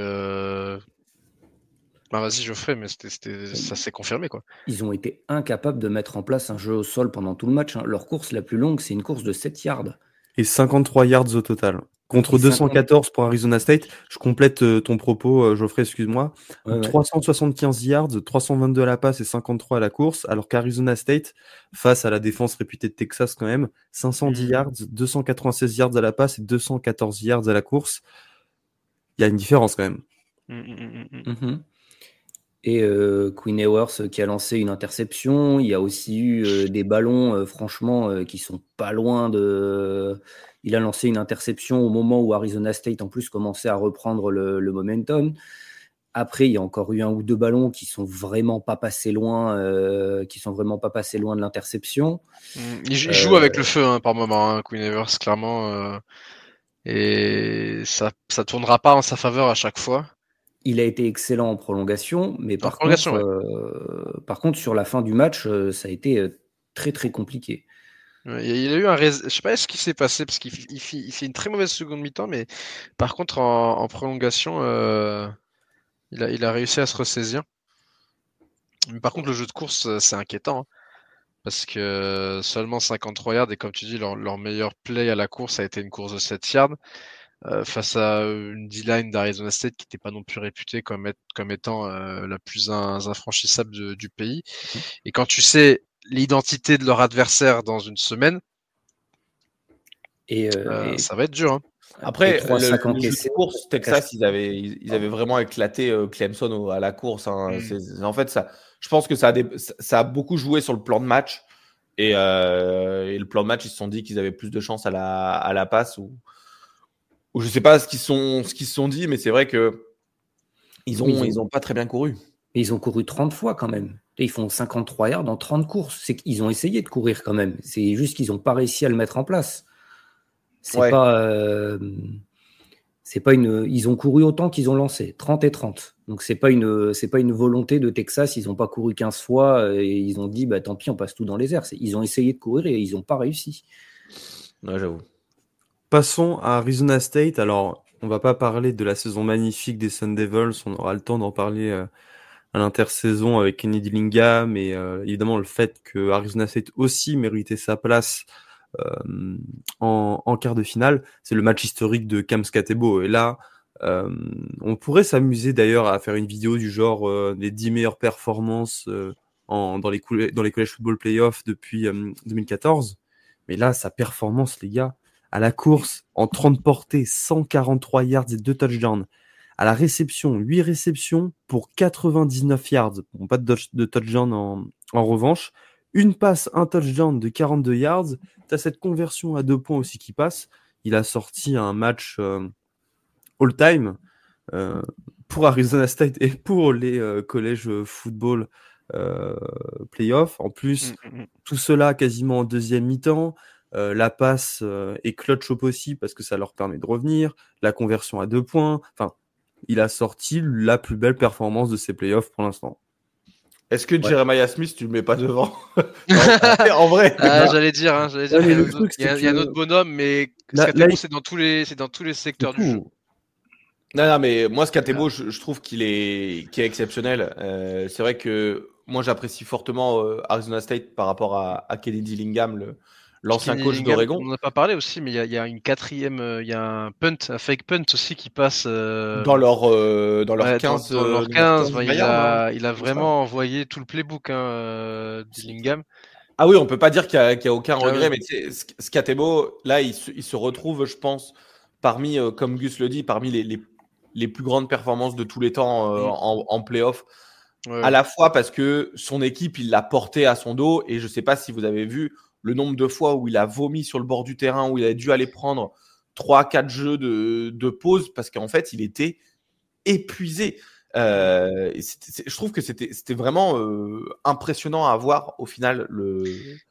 vas-y, Geoffrey, mais ça s'est confirmé, quoi. Ils ont été incapables de mettre en place un jeu au sol pendant tout le match. Leur course la plus longue, c'est une course de 7 yards. Et 53 yards au total. Contre Et 214 pour Arizona State. Je complète ton propos, Geoffrey, excuse-moi. Ouais, ouais. 375 yards, 322 à la passe et 53 à la course, alors qu'Arizona State, face à la défense réputée de Texas quand même, 510 yards, 296 yards à la passe et 214 yards à la course. Il y a une différence quand même. Mhm. Et Quinn Ewers qui a lancé une interception. Il y a aussi eu des ballons, franchement, qui sont pas loin de... Il a lancé une interception au moment où Arizona State, en plus, commençait à reprendre le momentum. Après, il y a encore eu un ou deux ballons qui sont vraiment pas passés loin, de l'interception. Il joue avec le feu par moment, hein, Quinn Ewers, clairement. Et ça tournera pas en sa faveur à chaque fois. Il a été excellent en prolongation, mais par prolongation, contre, sur la fin du match, ça a été très très compliqué. Il a eu je sais pas ce qui s'est passé parce qu'il fait une très mauvaise seconde mi-temps, mais par contre en prolongation, il a réussi à se ressaisir. Mais par contre le jeu de course c'est inquiétant, hein, parce que seulement 53 yards et comme tu dis leur meilleur play à la course a été une course de 7 yards face à une D-line d'Arizona State qui n'était pas non plus réputée comme étant la plus infranchissable du pays. Et quand tu sais l'identité de leur adversaire dans une semaine, et ça va être dur. Hein. Après, le jeu de course, Texas, ils avaient vraiment éclaté Clemson à la course. Hein. En fait, je pense que ça a beaucoup joué sur le plan de match. Et le plan de match, ils se sont dit qu'ils avaient plus de chance à la passe. Ou je ne sais pas ce qu'ils se sont dit, mais c'est vrai qu'ils ont pas très bien couru. Mais ils ont couru 30 fois quand même. Ils font 53 yards dans 30 courses. C'est qu'ils ont essayé de courir quand même. C'est juste qu'ils n'ont pas réussi à le mettre en place. C'est pas une. Ils ont couru autant qu'ils ont lancé, 30 et 30. Donc c'est pas une volonté de Texas. Ils n'ont pas couru 15 fois et ils ont dit tant pis, on passe tout dans les airs. Ils ont essayé de courir et ils n'ont pas réussi. Ouais, j'avoue. Passons à Arizona State. Alors, on va pas parler de la saison magnifique des Sun Devils. On aura le temps d'en parler à l'intersaison avec Kenny Dillingham et évidemment le fait que Arizona State aussi méritait sa place en quart de finale. C'est le match historique de Cam Skatebo. Et là, on pourrait s'amuser d'ailleurs à faire une vidéo du genre les 10 meilleures performances dans les college football playoffs depuis 2014. Mais là, sa performance, les gars, à la course, en 30 portées, 143 yards et 2 touchdowns. À la réception, 8 réceptions pour 99 yards. Bon, pas de touchdown en revanche. Une passe, un touchdown de 42 yards. Tu as cette conversion à 2 points aussi qui passe. Il a sorti un match all-time pour Arizona State et pour les collèges football playoff. En plus, tout cela quasiment en deuxième mi-temps. La passe est clutch au possible parce que ça leur permet de revenir. La conversion à 2 points. Enfin, il a sorti la plus belle performance de ses playoffs pour l'instant. Est-ce que Jeremiah Smith, tu le mets pas devant? En vrai. J'allais dire, il y a un autre bonhomme, mais Skatebo, c'est dans tous les secteurs du jeu. Non, mais moi, Skatebo, je trouve qu'il est exceptionnel. C'est vrai que moi, j'apprécie fortement Arizona State par rapport à Kenny Dillingham, l'ancien coach d'Oregon. On n'en a pas parlé aussi, mais il y a une quatrième, il y a un fake punt aussi qui passe dans leur 15. Dans leur 15, il a vraiment envoyé tout le playbook, Dillingham. Ah oui, on peut pas dire qu'il y a aucun regret, mais Skatebo, là, il se retrouve, je pense, parmi, comme Gus le dit, parmi les plus grandes performances de tous les temps en play-off. À la fois parce que son équipe, il l'a porté à son dos, et je sais pas si vous avez vu le nombre de fois où il a vomi sur le bord du terrain, où il a dû aller prendre 3-4 jeux de pause parce qu'en fait, il était épuisé. Je trouve que c'était vraiment impressionnant à voir au final.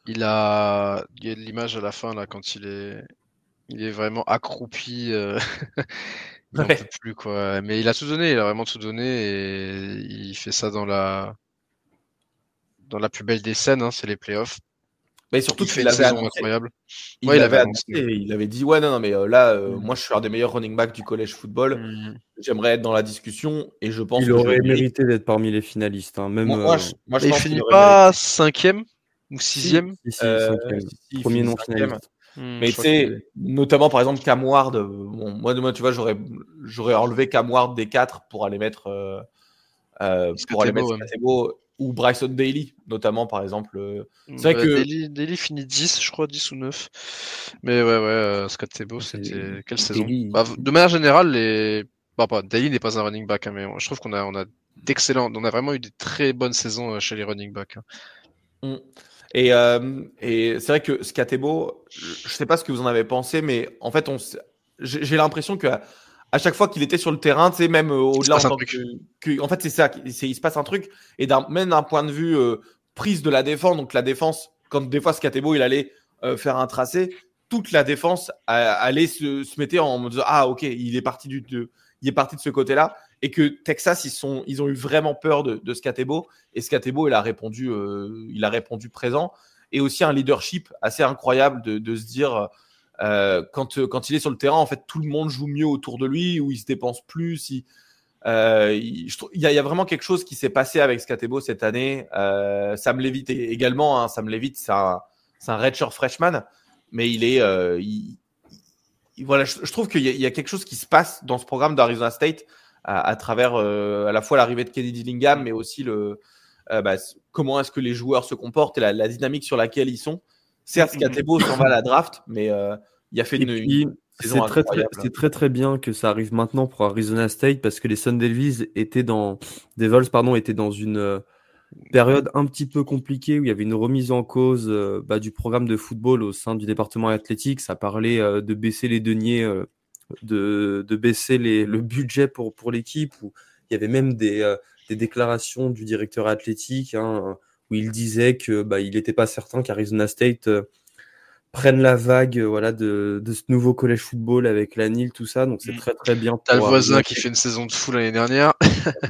Il y a de l'image à la fin là quand il est vraiment accroupi. Il n'en peut plus, quoi. Mais il a tout donné, il a vraiment tout donné et il fait ça dans la plus belle des scènes, c'est les playoffs. Mais surtout qu'il fait une saison incroyable. Il avait dit non mais là moi je suis un des meilleurs running backs du college football. J'aimerais être dans la discussion et je pense qu'il aurait mérité d'être parmi les finalistes. Même moi, je pense finit pas 5e ou 6e. Si, 5e. Premier non finaliste. Mais tu sais, notamment par exemple Cam Ward, moi tu vois, j'aurais enlevé Cam Ward des 4 pour aller mettre Skatebo ou Bryson Daly, notamment par exemple. C'est vrai que Daly finit 10, je crois, 10 ou 9. Mais ouais, Skatebo, c'était quelle saison? De manière générale, Daly n'est pas un running back, hein, mais je trouve qu'on a d'excellents, on a vraiment eu des très bonnes saisons chez les running backs. Hein. Et c'est vrai que Skatebo, je sais pas ce que vous en avez pensé, mais en fait, j'ai l'impression que à chaque fois qu'il était sur le terrain, tu sais, même au-delà, en fait, c'est ça, il se passe un truc. Et même d'un point de vue prise de la défense, donc la défense, quand des fois Skatebo il allait faire un tracé, toute la défense allait se mettait en mode ah ok, il est parti de ce côté-là. Et que Texas, ils ont eu vraiment peur de Skatebo. Et Skatebo, il a répondu présent. Et aussi un leadership assez incroyable de se dire, quand il est sur le terrain, en fait, tout le monde joue mieux autour de lui, où il se dépense plus. Il y a vraiment quelque chose qui s'est passé avec Skatebo cette année. Sam Leavitt également. Hein, Sam Leavitt, c'est un redshirt freshman. Mais voilà, je trouve qu'il y a quelque chose qui se passe dans ce programme d'Arizona State à travers à la fois l'arrivée de Kenny Dillingham, mais aussi comment est-ce que les joueurs se comportent et la dynamique sur laquelle ils sont. Certes, Skatebo s'en va à la draft, mais il a fait une saison incroyable. C'est très très bien que ça arrive maintenant pour Arizona State parce que les Sun Devils étaient dans une période un petit peu compliquée où il y avait une remise en cause du programme de football au sein du département athlétique. Ça parlait de baisser les deniers, de baisser le budget pour l'équipe. Où il y avait même des déclarations du directeur athlétique où il disait que il n'était pas certain qu'Arizona State prenne la vague de ce nouveau collège football avec la NIL, tout ça. Donc c'est très très bien. T'as le voisin qui fait une saison de fou l'année dernière.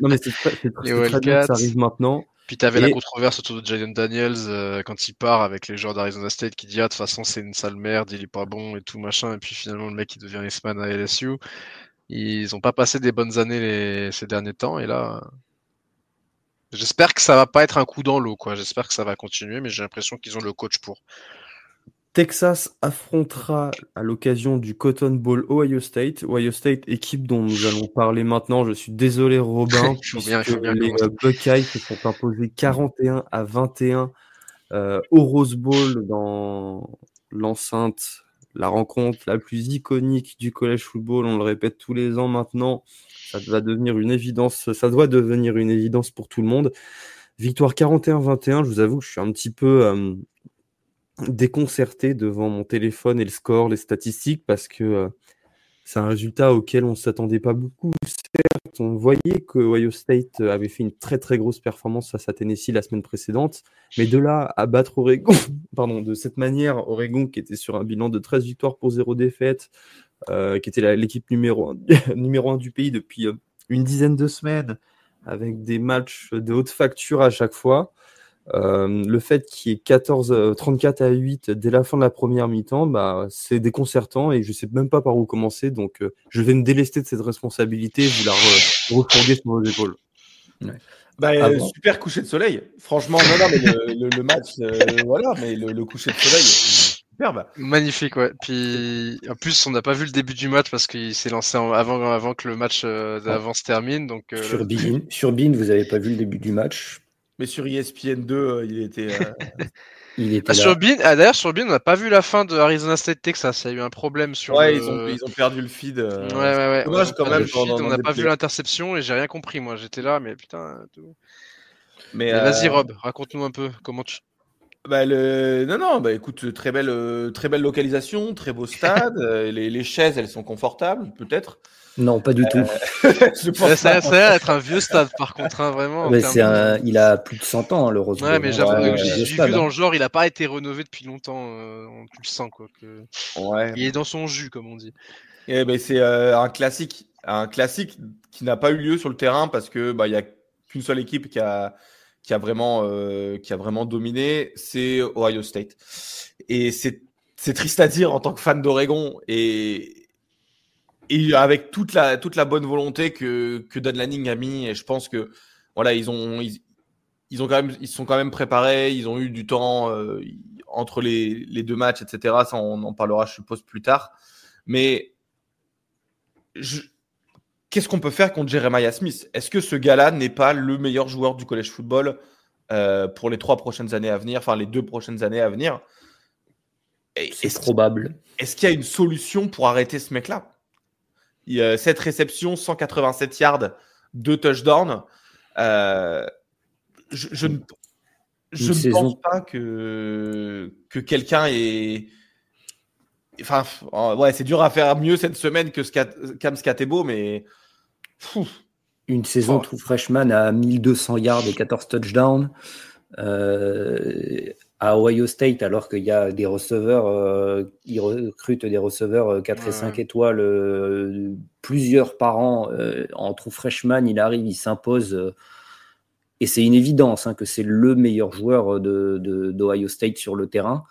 Non mais c'est très bien que ça arrive maintenant. Puis t'avais la controverse autour de Jalen Daniels quand il part avec les joueurs d'Arizona State qui dit de toute façon c'est une sale merde, il est pas bon et tout machin. Et puis finalement le mec il devient Eastman à LSU. Ils ont pas passé des bonnes années ces derniers temps et là j'espère que ça va pas être un coup dans l'eau quoi. J'espère que ça va continuer, mais j'ai l'impression qu'ils ont le coach pour. Texas affrontera à l'occasion du Cotton Bowl Ohio State. Ohio State, équipe dont nous allons parler maintenant. Je suis désolé Robin, les Buckeyes se sont imposés 41-21 au Rose Bowl dans l'enceinte, la rencontre la plus iconique du college football. On le répète tous les ans maintenant. Ça doit devenir une évidence pour tout le monde. Victoire 41-21. Je vous avoue que je suis un petit peu déconcerté devant mon téléphone et le score, les statistiques, parce que c'est un résultat auquel on ne s'attendait pas beaucoup. Certes, on voyait que Ohio State avait fait une très très grosse performance face à Tennessee la semaine précédente, mais de là à battre Oregon, de cette manière, Oregon qui était sur un bilan de 13 victoires pour 0 défaite, qui était l'équipe numéro 1 du pays depuis une dizaine de semaines, avec des matchs de haute facture à chaque fois. Le fait qu'il y ait 34-8 dès la fin de la première mi-temps, c'est déconcertant et je sais même pas par où commencer, donc je vais me délester de cette responsabilité et vous la refourguer sur vos épaules. Ouais. Super coucher de soleil, franchement. Non, mais le match, mais le coucher de soleil, superbe. Magnifique, ouais. Puis en plus, on n'a pas vu le début du match parce qu'il s'est lancé avant que le match d'avant se termine. Donc sur Bein, vous avez pas vu le début du match. Mais sur ESPN 2, il était là. Sur Bein, d'ailleurs, sur Bein, on n'a pas vu la fin de Arizona State Texas. Il y a eu un problème sur. Ouais, ils ont perdu le feed. Ouais. Dommage quand même. On n'a pas vu l'interception et j'ai rien compris. Moi, j'étais là, mais putain. Tout. Mais vas-y, Rob, raconte-nous un peu comment tu. Écoute, très belle localisation, très beau stade. les chaises, elles sont confortables, peut-être. Non, pas du tout. Ça a l'air d'être un vieux stade, par contre, vraiment. Mais il a plus de 100 ans, le Rose Bowl. Ouais, mais j'ai vu dans le genre, il n'a pas été rénové depuis longtemps. Tu le sens, quoi. Ouais. Il est dans son jus, comme on dit. C'est un classique qui n'a pas eu lieu sur le terrain parce que il y a qu'une seule équipe qui a vraiment dominé, c'est Ohio State. Et c'est triste à dire en tant que fan d'Oregon et avec toute la bonne volonté que Dan Lanning a mis, et je pense que ils sont quand même préparés, ils ont eu du temps entre les deux matchs, etc. Ça, on en parlera, je suppose, plus tard. Mais qu'est-ce qu'on peut faire contre Jeremiah Smith? Est-ce que ce gars-là n'est pas le meilleur joueur du college football pour les 3 prochaines années à venir, enfin les 2 prochaines années à venir? C'est probable. Est-ce qu'il y a une solution pour arrêter ce mec-là? Il y a 7 réceptions, 187 yards, 2 touchdowns. Je ne pense pas que quelqu'un est... Enfin, ouais, c'est dur à faire mieux cette semaine que Cam Skatebo, mais... Une saison true freshman à 1200 yards et 14 touchdowns. À Ohio State, alors qu'il y a des receveurs, ils recrutent des receveurs 4 et 5 étoiles, plusieurs par an. En true freshman, il arrive, il s'impose. Et c'est une évidence que c'est le meilleur joueur d'Ohio State sur le terrain.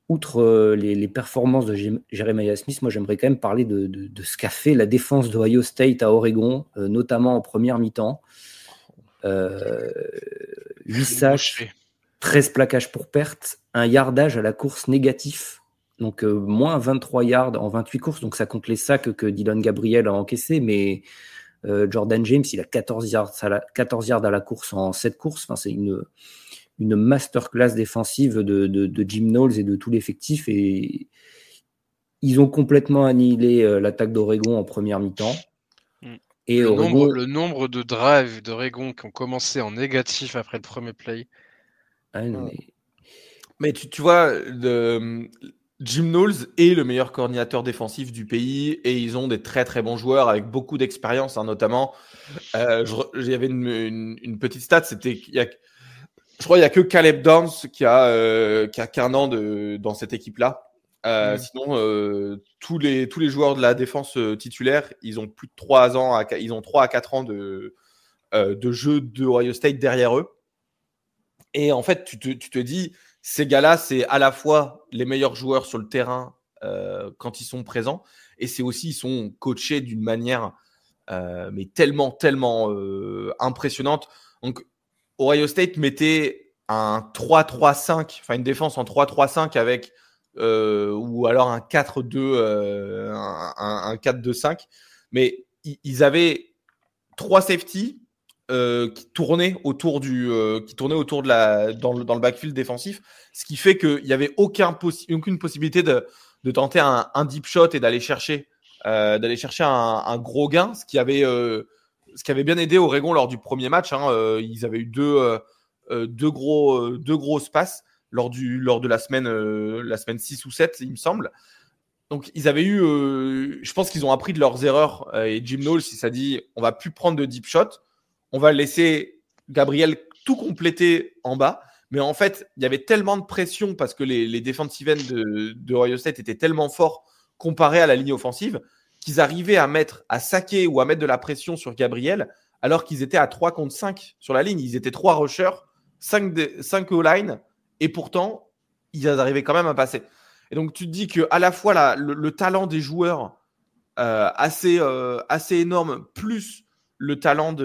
Outre les performances de Jeremiah Smith, moi j'aimerais quand même parler de ce qu'a fait la défense d'Ohio State à Oregon, notamment en première mi-temps. 8 sacs, 13 plaquages pour perte, un yardage à la course négatif, donc moins 23 yards en 28 courses, donc ça compte les sacs que Dylan Gabriel a encaissé, mais Jordan James, il a 14 yards à la course en 7 courses. Enfin, c'est une masterclass défensive de Jim Knowles et de tout l'effectif, et ils ont complètement annihilé l'attaque d'Oregon en première mi-temps. Et le nombre de drives d'Oregon qui ont commencé en négatif après le premier play. Mais tu vois, Jim Knowles est le meilleur coordinateur défensif du pays et ils ont des très très bons joueurs avec beaucoup d'expérience, notamment. Il y avait une petite stat, c'était je crois qu'il n'y a que Caleb Downs qui a qu'un an dans cette équipe-là. Sinon, tous les joueurs de la défense titulaire, ils ont plus de 3 à 4 ans de jeu de Ohio State derrière eux. Et en fait, tu te dis, ces gars-là, c'est à la fois les meilleurs joueurs sur le terrain quand ils sont présents, et c'est aussi, ils sont coachés d'une manière mais tellement impressionnante. Donc, Ohio State mettait un 3-3-5, enfin une défense en 3-3-5 avec ou alors un 4-2, un 4-2-5. Mais ils avaient 3 safeties qui tournaient autour dans le backfield défensif, ce qui fait qu'il n'y avait aucune possibilité de tenter un deep shot et d'aller chercher un gros gain, ce qui avait bien aidé Oregon lors du premier match. Ils avaient eu deux grosses passes lors de la semaine 6 ou 7, il me semble. Donc, ils avaient je pense qu'ils ont appris de leurs erreurs. Et Jim Knowles, il s'est dit, on va plus prendre de deep shot. On va laisser Gabriel tout compléter en bas. Mais en fait, il y avait tellement de pression parce que les defensive ends de Ohio State étaient tellement forts comparés à la ligne offensive qu'ils arrivaient à saquer ou à mettre de la pression sur Gabriel alors qu'ils étaient à 3 contre 5 sur la ligne. Ils étaient 3 rushers, 5 O-line, et pourtant, ils arrivaient quand même à passer. Et donc, tu te dis qu'à la fois le talent des joueurs assez énorme, plus le talent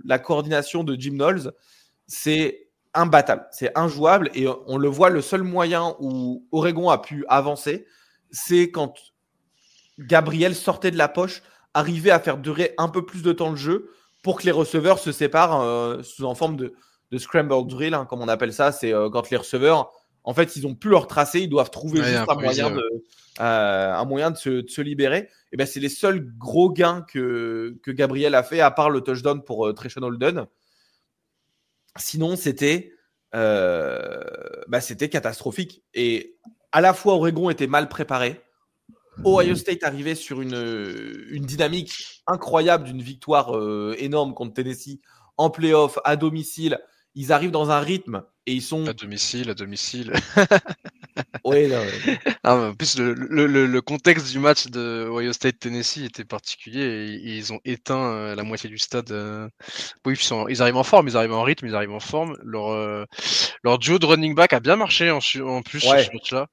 la coordination de Jim Knowles, c'est imbattable, c'est injouable. Et on le voit, le seul moyen où Oregon a pu avancer, c'est quand Gabriel sortait de la poche, arrivait à faire durer un peu plus de temps de jeu pour que les receveurs se séparent en forme de scramble drill, comme on appelle ça. C'est quand les receveurs, en fait, ils n'ont plus leur tracé, ils doivent trouver juste un moyen de se libérer. Et ben, c'est les seuls gros gains que Gabriel a fait, à part le touchdown pour Trayshawn Holden. Sinon, c'était catastrophique. Et à la fois, Oregon était mal préparé. Ohio State arrivait sur une dynamique incroyable d'une victoire énorme contre Tennessee en playoff, à domicile. Ils arrivent dans un rythme et ils sont... À domicile. Oui, non. En plus, le contexte du match de Ohio State-Tennessee était particulier et ils ont éteint la moitié du stade. Oui, ils arrivent en forme, ils arrivent en rythme, ils arrivent en forme. Leur duo de running back a bien marché en plus sur ce match-là.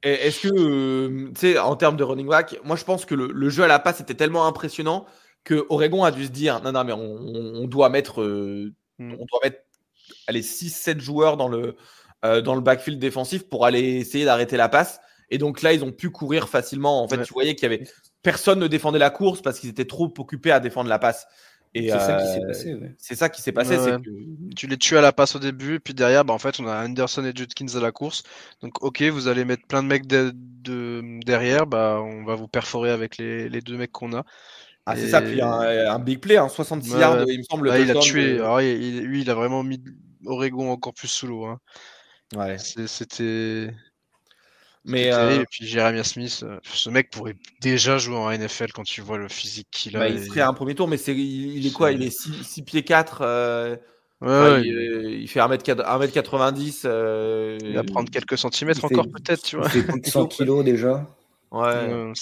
Est-ce que tu sais, en termes de running back, moi je pense que le jeu à la passe était tellement impressionnant que Oregon a dû se dire non mais on doit mettre 6-7 joueurs dans le backfield défensif pour aller essayer d'arrêter la passe. Et donc là, ils ont pu courir facilement. En fait, tu voyais qu'il y avait personne ne défendait la course parce qu'ils étaient trop occupés à défendre la passe. Et c'est ça qui s'est passé. Ouais. C'est ça qui s'est passé. Ouais. C'est que... Tu les tues à la passe au début, et puis derrière, en fait, on a Anderson et Judkins à la course. Donc, ok, vous allez mettre plein de mecs derrière, on va vous perforer avec les 2 mecs qu'on a. Ah, c'est ça. Puis un big play, 66 yards, il me semble. Là, il a tué. Alors, lui, il a vraiment mis Oregon encore plus sous l'eau. Hein. Ouais. C'était. Mais terrible. Et puis Jeremiah Smith, ce mec pourrait déjà jouer en NFL quand tu vois le physique qu'il a. Il serait un premier tour, mais il est quoi? Il est 6 pieds 4. Il fait 1m90. Il va prendre quelques centimètres encore, peut-être, tu vois. Il fait plus de 100 kilos déjà. Ouais.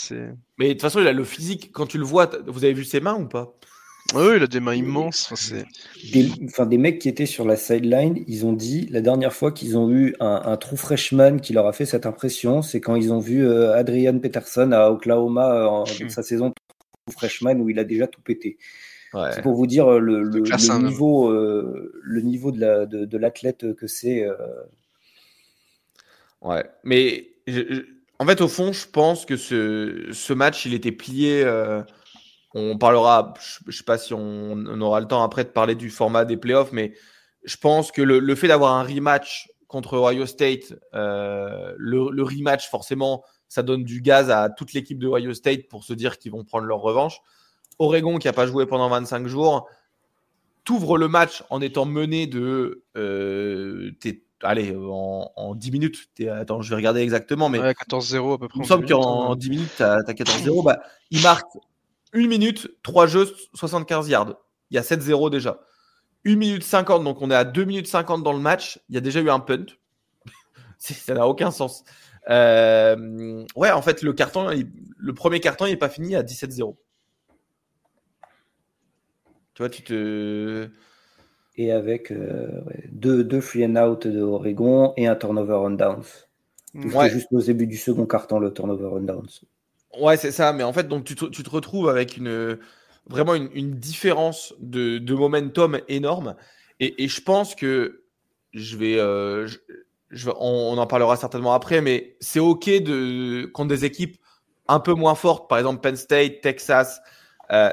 Mais de toute façon, il a le physique. Quand tu le vois, vous avez vu ses mains ou pas? Oui, il a des mains immenses. Des mecs qui étaient sur la sideline, ils ont dit la dernière fois qu'ils ont eu un true freshman qui leur a fait cette impression, c'est quand ils ont vu Adrian Peterson à Oklahoma dans sa saison true freshman où il a déjà tout pété. Ouais. C'est pour vous dire le niveau de l'athlète que c'est. Ouais, mais en fait, au fond, je pense que ce match, il était plié. On parlera, je ne sais pas si on aura le temps après de parler du format des playoffs, mais je pense que le fait d'avoir un rematch contre Ohio State, le rematch, forcément, ça donne du gaz à toute l'équipe de Ohio State pour se dire qu'ils vont prendre leur revanche. Oregon, qui n'a pas joué pendant 25 jours, t'ouvres le match en étant mené de... en 10 minutes. Attends, je vais regarder exactement. Mais 14-0 à peu près. Il me semble qu'en 10 minutes, tu as 14-0. Il marque 1 minute, 3 jeux, 75 yards. Il y a 7-0 déjà. 1 minute 50, donc on est à 2 minutes 50 dans le match. Il y a déjà eu un punt. Ça n'a aucun sens. En fait, le premier carton, il n'est pas fini à 17-0. Tu vois, Et avec deux free and out de Oregon et un turnover on downs. C'était juste au début du second carton, le turnover on downs. Ouais, c'est ça. Mais en fait, donc tu te retrouves avec vraiment une différence de momentum énorme. Et je pense que on en parlera certainement après, mais c'est OK contre des équipes un peu moins fortes, par exemple Penn State, Texas.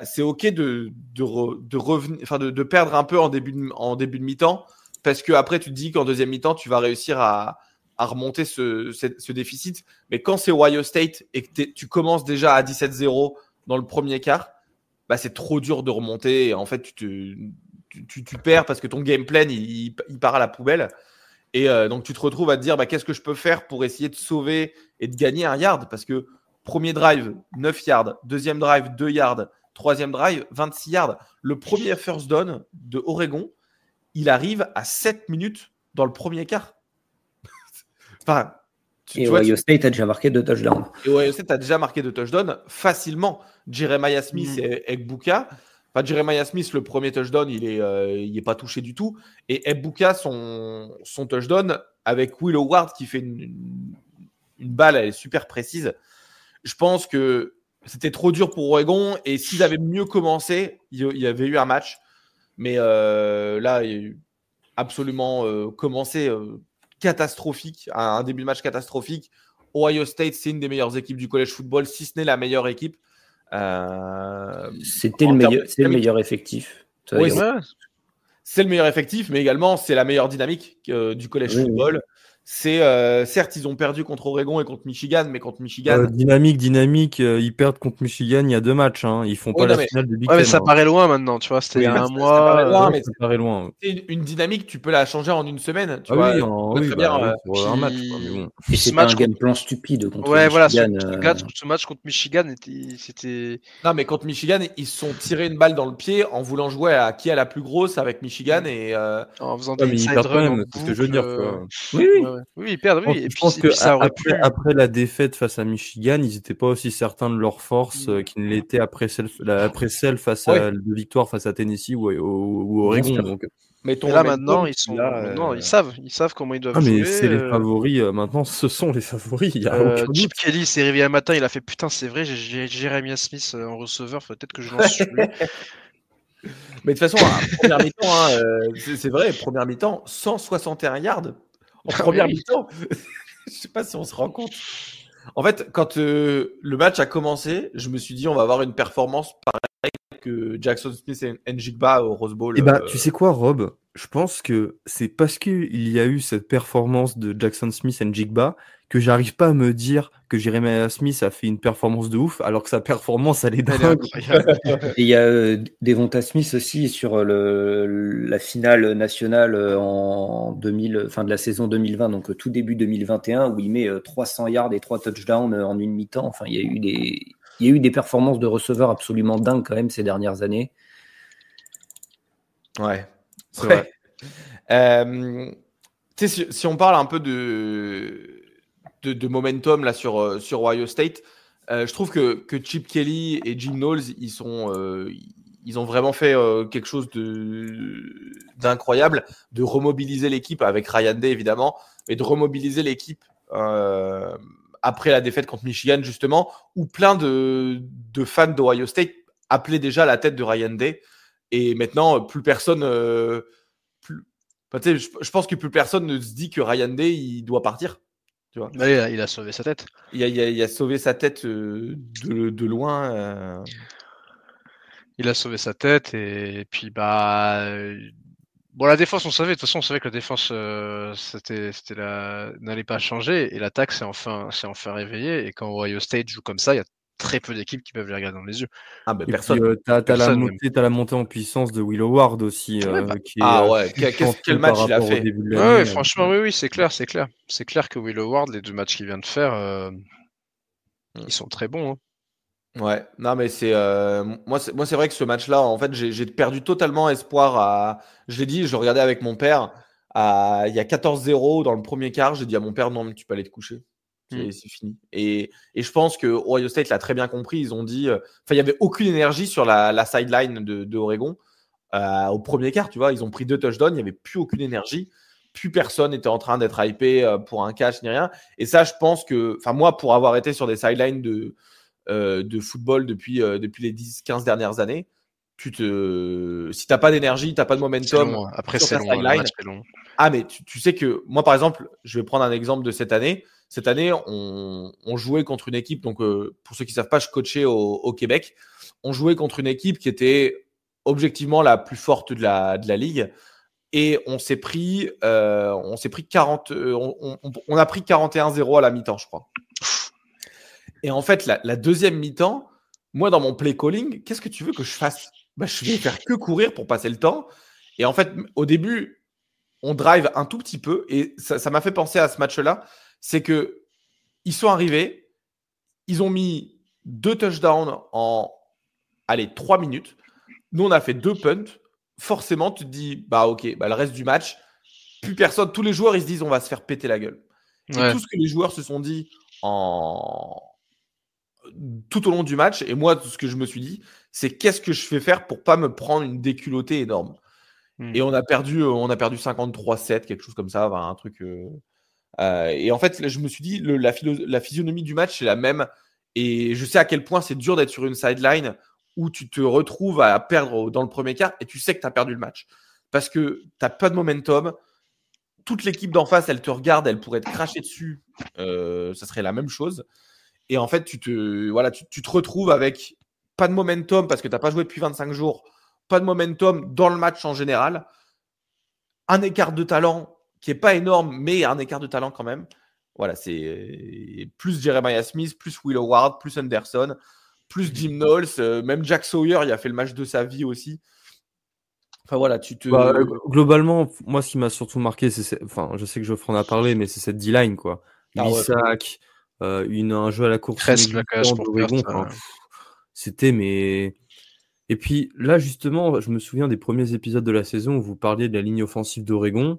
C'est OK de revenir, enfin de perdre un peu en début de mi-temps, parce que après tu te dis qu'en deuxième mi-temps tu vas réussir à remonter ce déficit. Mais quand c'est Ohio State et que tu commences déjà à 17-0 dans le premier quart, c'est trop dur de remonter. Et en fait, tu perds parce que ton game plan il part à la poubelle. Et donc tu te retrouves à te dire qu'est-ce que je peux faire pour essayer de sauver et de gagner un yard, parce que premier drive 9 yards, deuxième drive 2 yards, troisième drive 26 yards. Le premier first down de Oregon, il arrive à 7 minutes dans le premier quart. Ohio State a déjà marqué 2 touchdowns. Et Ohio State a déjà marqué 2 touchdowns facilement. Jeremiah Smith et Egbuka. Enfin, Jeremiah Smith, le premier touchdown, il est pas touché du tout. Et Egbuka, son touchdown avec Will Howard qui fait une balle, elle est super précise. Je pense que c'était trop dur pour Oregon. Et s'ils avaient mieux commencé, il y avait eu un match. Mais là, il y a eu absolument commencé catastrophique, un début de match catastrophique. Ohio State, c'est une des meilleures équipes du college football, si ce n'est la meilleure équipe. C'était le meilleur effectif. Oui, c'est le meilleur effectif, mais également c'est la meilleure dynamique du college football. Certes, ils ont perdu contre Oregon et contre Michigan, mais contre Michigan. Dynamique, ils perdent contre Michigan il y a 2 matchs. Ils font pas la finale de Big Ten. Mais ça paraît loin maintenant, tu vois. C'était il y a un mois. Ça paraît loin. Une dynamique, tu peux la changer en une semaine. Tu vois, pour un match. Mais bon. Et c'est un game plan stupide contre Michigan. Ce match contre Michigan, c'était. Non, mais contre Michigan, ils se sont tirés une balle dans le pied en voulant jouer à qui a la plus grosse avec Michigan et en faisant des inside runs. C'est ce que je veux dire. Oui, ils perdent. Oui. Je pense qu'après la défaite face à Michigan, ils n'étaient pas aussi certains de leur force qu'ils ne l'étaient après celle face à la victoire face à Tennessee ou Oregon. Donc. Mais là maintenant, ils savent comment ils doivent jouer. Mais c'est les favoris. Maintenant, ce sont les favoris. Chip Kelly s'est réveillé un matin, il a fait putain, c'est vrai, j'ai Jeremiah Smith en receveur, faut peut-être que je lance celui-là. Mais de toute façon, première mi-temps, hein, c'est vrai, première mi-temps, 161 yards en première mi-temps. Je sais pas si on se rend compte. En fait, quand le match a commencé, je me suis dit on va avoir une performance pareille que Jackson Smith et Njigba au Rose Bowl. Et bah, tu sais quoi, Rob? Je pense que c'est parce qu'il y a eu cette performance de Jackson Smith et Njigba que j'arrive pas à me dire que Jeremiah Smith a fait une performance de ouf, alors que sa performance, elle est Elle est dingue. incroyable. Et il y a Devonta Smith aussi sur la finale nationale en 2000, fin de la saison 2020, donc tout début 2021, où il met 300 yards et 3 touchdowns en une mi-temps. Enfin, il y a eu des performances de receveurs absolument dingues quand même ces dernières années. Ouais, C'est vrai. Tu sais, si on parle un peu de momentum là sur Ohio State, je trouve que Chip Kelly et Jim Knowles, ils ont vraiment fait quelque chose d'incroyable, de remobiliser l'équipe avec Ryan Day évidemment, mais de remobiliser l'équipe après la défaite contre Michigan justement, où plein de fans d'Ohio State appelaient déjà la tête de Ryan Day, et maintenant plus personne, je pense que plus personne ne se dit que Ryan Day il doit partir. Tu vois. Il a sauvé sa tête. Il a sauvé sa tête de loin. Il a sauvé sa tête et puis bon, la défense, on savait. De toute façon, on savait que la défense, n'allait pas changer et l'attaque s'est enfin réveillée. Et quand Ohio State joue comme ça, il y a très peu d'équipes qui peuvent les regarder dans les yeux. Ah ben Et personne. puis, t'as Personne, la montée en puissance de Will Howard aussi. Qui est, ouais, quel match il a fait. Ouais, franchement, oui, c'est clair. C'est clair que Will Howard, les 2 matchs qu'il vient de faire, ils sont très bons. Hein. Ouais, non mais moi c'est vrai que ce match-là, en fait, j'ai perdu totalement espoir je l'ai dit, je regardais avec mon père il y a 14-0 dans le premier quart, j'ai dit à mon père non mais tu peux aller te coucher. C'est fini. Et je pense que Ohio State l'a très bien compris, ils ont dit il y avait aucune énergie sur la sideline de Oregon au premier quart, tu vois, ils ont pris 2 touchdowns, il n'y avait plus aucune énergie. Plus personne n'était en train d'être hypé pour un catch ni rien. Et ça, je pense que moi pour avoir été sur des sidelines de football depuis les 10-15 dernières années, si t'as pas d'énergie, t'as pas de momentum, long, après c'est long, le match est long. Ah mais tu sais que moi par exemple, je vais prendre un exemple de cette année. Cette année, on jouait contre une équipe, donc pour ceux qui savent pas, je coachais au Québec. On jouait contre une équipe qui était objectivement la plus forte de la ligue. Et on s'est pris 40, on a pris 41-0 à la mi-temps, je crois. Et en fait, la deuxième mi-temps, moi, dans mon play calling, qu'est-ce que tu veux que je fasse? Je vais faire que courir pour passer le temps. Et en fait, au début, on drive un tout petit peu. Et ça m'a fait penser à ce match-là. C'est que ils sont arrivés, ils ont mis 2 touchdowns en 3 minutes. Nous, on a fait 2 punts. Forcément, tu te dis, ok, le reste du match, plus personne, tous les joueurs, ils se disent, on va se faire péter la gueule. Ouais. Et tout ce que les joueurs se sont dit tout au long du match, et moi, tout ce que je me suis dit, c'est qu'est-ce que je fais faire pour pas me prendre une déculottée énorme. Et on a perdu 53-7, quelque chose comme ça, un truc. Et en fait, je me suis dit, la physionomie du match, c'est la même. Et je sais à quel point c'est dur d'être sur une sideline où tu te retrouves à perdre dans le premier quart et tu sais que tu as perdu le match. Parce que tu n'as pas de momentum. Toute l'équipe d'en face, elle te regarde, elle pourrait te cracher dessus. Ça serait la même chose. Et en fait, tu te retrouves avec pas de momentum parce que tu n'as pas joué depuis 25 jours. Pas de momentum dans le match en général. Un écart de talent qui n'est pas énorme, mais un écart de talent quand même. Voilà, c'est plus Jeremiah Smith, plus Will Howard, plus Anderson, plus Jim Knowles, même Jack Sawyer, il a fait le match de sa vie aussi. Enfin voilà, globalement, moi, ce qui m'a surtout marqué, je sais que Geoffrey en a parlé, mais c'est cette D-line, quoi. 8 sacs, un jeu à la course d'Oregon. C'était, mais... Et puis là, justement, je me souviens des premiers épisodes de la saison où vous parliez de la ligne offensive d'Oregon.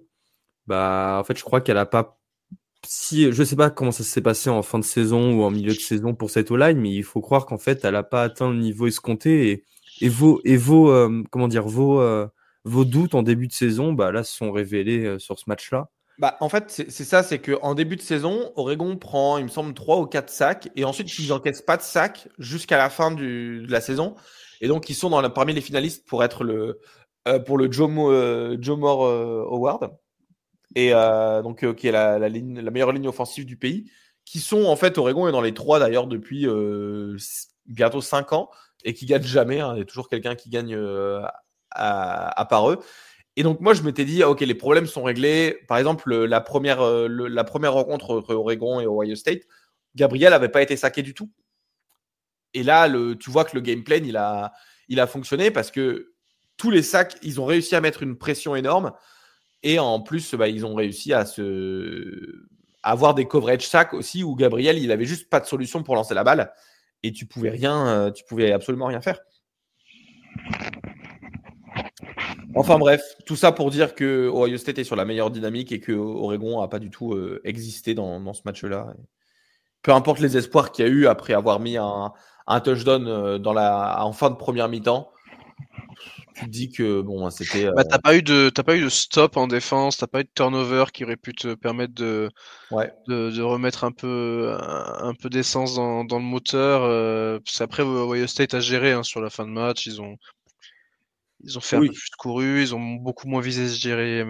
En fait, je crois qu'elle a pas... je sais pas comment ça s'est passé en fin de saison ou en milieu de saison pour cette O-line, mais il faut croire qu'en fait, elle n'a pas atteint le niveau escompté et vos doutes en début de saison, là, se sont révélés sur ce match-là. En fait, c'est ça, c'est qu'en début de saison, Oregon prend, il me semble, 3 ou 4 sacs et ensuite, ils n'encaissent pas de sacs jusqu'à la fin de la saison. Et donc, ils sont parmi les finalistes pour être pour le Joe Moore Award. Et donc, qui est la meilleure ligne offensive du pays. Qui sont, en fait, Oregon est dans les 3 d'ailleurs depuis bientôt 5 ans. Et qui gagnent jamais. Il y a toujours quelqu'un qui gagne à part eux. Et donc, moi, je m'étais dit, OK, les problèmes sont réglés. Par exemple, la première rencontre entre Oregon et Ohio State, Gabriel n'avait pas été saqué du tout. Et là, tu vois que le game plan, il a fonctionné parce que tous les sacs, ils ont réussi à mettre une pression énorme. Et en plus, ils ont réussi à avoir des coverage sacs aussi où Gabriel, il avait juste pas de solution pour lancer la balle. Et tu pouvais absolument rien faire. Enfin bref, tout ça pour dire que Ohio State est sur la meilleure dynamique et que Oregon n'a pas du tout existé dans ce match-là. Peu importe les espoirs qu'il y a eu après avoir mis un touchdown en fin de première mi-temps, tu te dis que bon, c'était. T'as pas eu de stop en défense, t'as pas eu de turnover qui aurait pu te permettre de remettre un peu d'essence dans le moteur. Parce qu'après, Ohio State a géré sur la fin de match. Ils ont fait un peu plus de couru, ils ont beaucoup moins visé Jerry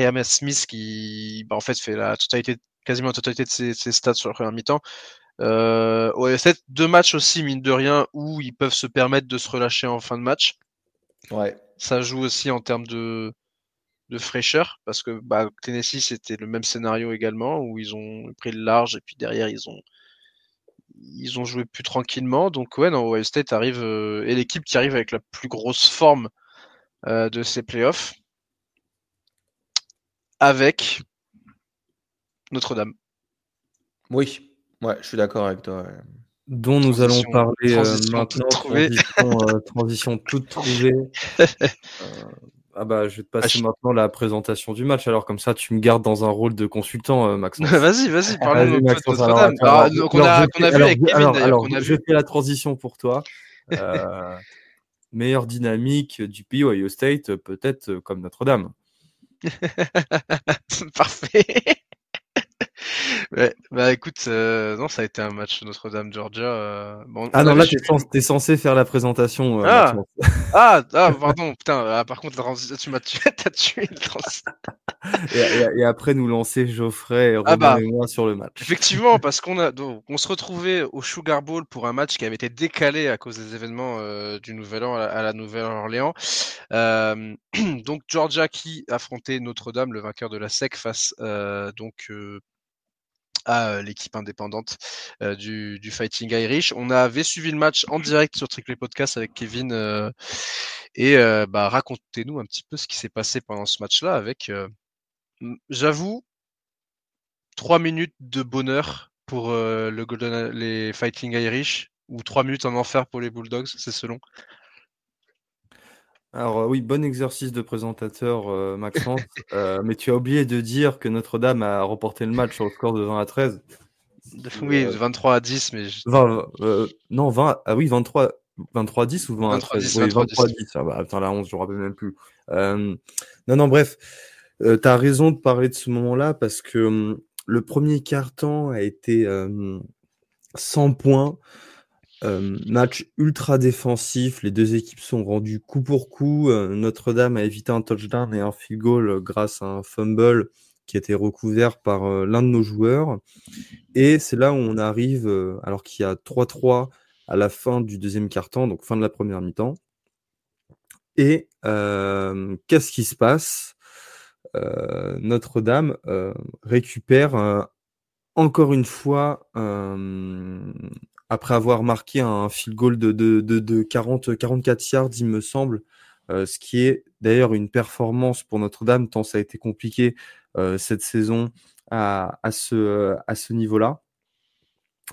Amos Smith qui en fait fait quasiment la totalité de ses stats sur la première mi-temps. Ohio State, 2 matchs aussi, mine de rien, où ils peuvent se permettre de se relâcher en fin de match. Ouais. Ça joue aussi en termes de fraîcheur, parce que Tennessee, c'était le même scénario également, où ils ont pris le large, et puis derrière, ils ont joué plus tranquillement. Donc Ohio State arrive, et l'équipe qui arrive avec la plus grosse forme de ces playoffs, avec Notre-Dame. Oui, ouais, je suis d'accord avec toi. Ouais. Dont nous allons parler maintenant. Transition toute trouvée. Je vais te passer maintenant la présentation du match. Alors comme ça, tu me gardes dans un rôle de consultant, Maxence. Vas-y, parle-nous un peu de Notre-Dame. Qu'on a vu avec Kevin d'ailleurs. Je fais la transition pour toi. Meilleure dynamique du pays, Ohio State, peut-être comme Notre-Dame. Parfait. Ouais, écoute, non, ça a été un match Notre-Dame-Georgia. Là, t'es censé faire la présentation. Pardon, putain. Par contre, t'as tué le transition. et après, nous lancer Geoffrey et Robin et moi sur le match. Effectivement, parce on se retrouvait au Sugar Bowl pour un match qui avait été décalé à cause des événements du Nouvel An à la Nouvelle-Orléans. Donc Georgia qui affrontait Notre-Dame, le vainqueur de la SEC, face à l'équipe indépendante du Fighting Irish. On avait suivi le match en direct sur Triplé Podcast avec Kevin racontez-nous un petit peu ce qui s'est passé pendant ce match-là avec, j'avoue, 3 minutes de bonheur pour les Fighting Irish ou 3 minutes en enfer pour les Bulldogs, c'est selon. Alors oui, bon exercice de présentateur, Maxence. Mais tu as oublié de dire que Notre-Dame a remporté le match sur le score de 20-13. Oui, 23-10, mais... 23-10 ou 20-13 Oui, 23-10. Attends, la 11, je ne me rappelle même plus. Bref. Tu as raison de parler de ce moment-là parce que le premier quart-temps a été 100 points. Match ultra défensif, les deux équipes sont rendues coup pour coup. Notre-Dame a évité un touchdown et un field goal grâce à un fumble qui a été recouvert par l'un de nos joueurs. Et c'est là où on arrive, alors qu'il y a 3-3 à la fin du deuxième quart-temps, donc fin de la première mi-temps. Et qu'est-ce qui se passe ? Notre-Dame récupère encore une fois, après avoir marqué un field goal de 44 yards, il me semble, ce qui est d'ailleurs une performance pour Notre-Dame, tant ça a été compliqué cette saison à ce niveau-là,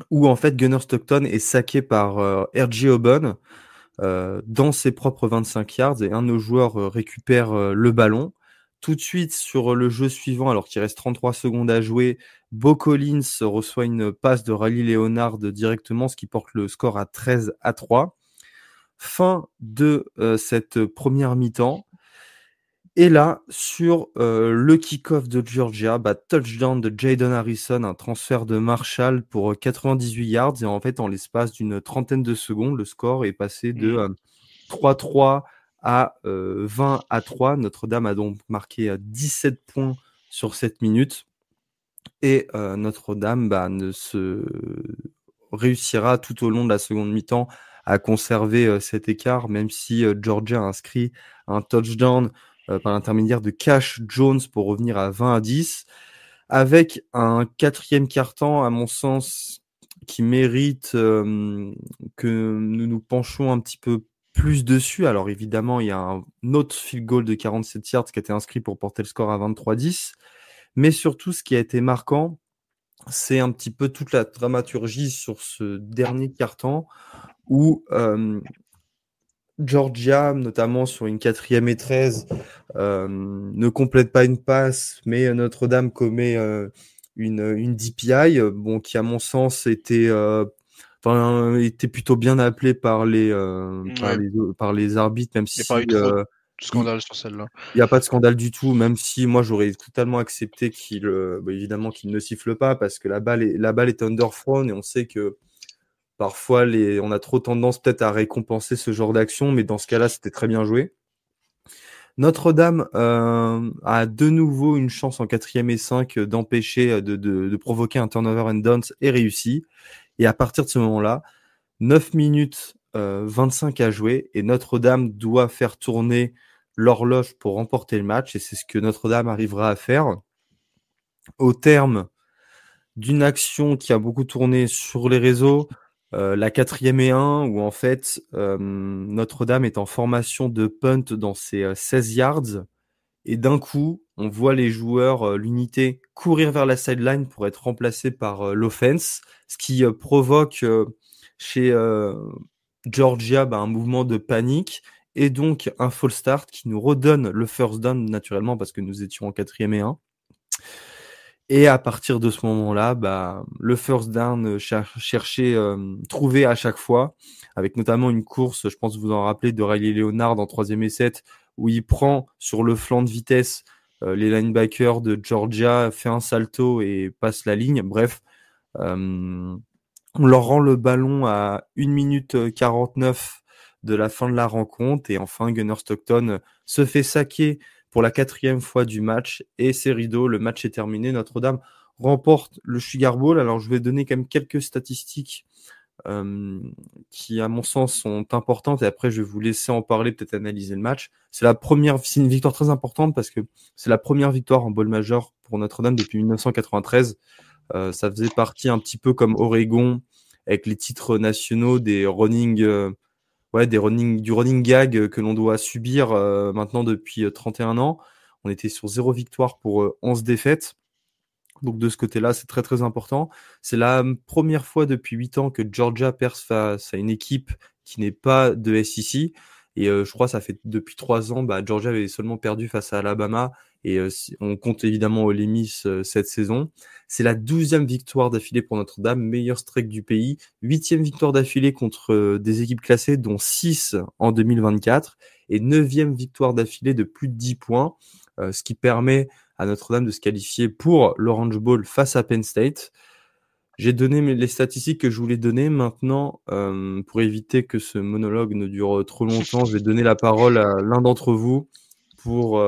où en fait Gunnar Stockton est saqué par R.J. Aubin dans ses propres 25 yards, et un de nos joueurs récupère le ballon. Tout de suite, sur le jeu suivant, alors qu'il reste 33 secondes à jouer, Bo Collins reçoit une passe de Riley Leonard directement, ce qui porte le score à 13-3. Fin de cette première mi-temps. Et là, sur le kick-off de Georgia, touchdown de Jayden Harrison, un transfert de Marshall pour 98 yards. Et en fait, en l'espace d'une trentaine de secondes, le score est passé de 3-3 à 20-3. Notre-Dame a donc marqué 17 points sur 7 minutes. Et Notre-Dame ne se réussira tout au long de la seconde mi-temps à conserver cet écart, même si Georgia a inscrit un touchdown par l'intermédiaire de Cash Jones pour revenir à 20-10, avec un quatrième quart-temps, à mon sens, qui mérite que nous nous penchions un petit peu plus dessus. Alors évidemment, il y a un autre field goal de 47 yards qui a été inscrit pour porter le score à 23-10, mais surtout, ce qui a été marquant, c'est un petit peu toute la dramaturgie sur ce dernier quart-temps où Georgia, notamment sur une 4e et 13, ne complète pas une passe, mais Notre-Dame commet une DPI, qui à mon sens était plutôt bien appelé par les arbitres, même si Il n'y a pas eu trop de scandale sur celle-là. Il n'y a pas de scandale du tout, même si moi j'aurais totalement accepté évidemment qu'il ne siffle pas, parce que la balle est underthrown et on sait que parfois on a trop tendance peut-être à récompenser ce genre d'action, mais dans ce cas-là c'était très bien joué. Notre-Dame a de nouveau une chance en 4e et 5 d'empêcher de provoquer un turnover and downs et réussi. Et à partir de ce moment-là, 9 minutes 25 à jouer et Notre-Dame doit faire tourner l'horloge pour remporter le match, et c'est ce que Notre-Dame arrivera à faire au terme d'une action qui a beaucoup tourné sur les réseaux, la 4e et 1, où en fait Notre-Dame est en formation de punt dans ses 16 yards, et d'un coup on voit les joueurs, l'unité, courir vers la sideline pour être remplacés par l'offense, ce qui provoque chez Georgia un mouvement de panique et donc un false start qui nous redonne le first down naturellement parce que nous étions en 4e et 1. Et à partir de ce moment-là, le first down trouvé à chaque fois, avec notamment une course, je pense vous en rappelez, de Riley Leonard en 3e et 7, où il prend sur le flanc de vitesse les linebackers de Georgia, fait un salto et passe la ligne. Bref, on leur rend le ballon à 1 minute 49 de la fin de la rencontre, et enfin Gunnar Stockton se fait saquer pour la 4e fois du match, et c'est rideau, le match est terminé. Notre-Dame remporte le Sugar Bowl. Alors je vais donner quand même quelques statistiques qui à mon sens sont importantes, et après je vais vous laisser en parler, peut-être analyser le match. C'est une victoire très importante parce que c'est la première victoire en bowl majeur pour Notre-Dame depuis 1993. Ça faisait partie un petit peu comme Oregon avec les titres nationaux du running gag que l'on doit subir maintenant depuis 31 ans. On était sur 0 victoire pour 11 défaites. Donc de ce côté-là, c'est très très important. C'est la première fois depuis 8 ans que Georgia perd face à une équipe qui n'est pas de SEC. Et je crois que ça fait depuis 3 ans, Georgia avait seulement perdu face à Alabama. Et on compte évidemment Ole Miss cette saison. C'est la 12e victoire d'affilée pour Notre-Dame, meilleur streak du pays. 8e victoire d'affilée contre des équipes classées, dont 6 en 2024. Et 9e victoire d'affilée de plus de 10 points, ce qui permet à Notre-Dame de se qualifier pour l'Orange Bowl face à Penn State. J'ai donné les statistiques que je voulais donner. Maintenant, pour éviter que ce monologue ne dure trop longtemps, je vais donner la parole à l'un d'entre vous pour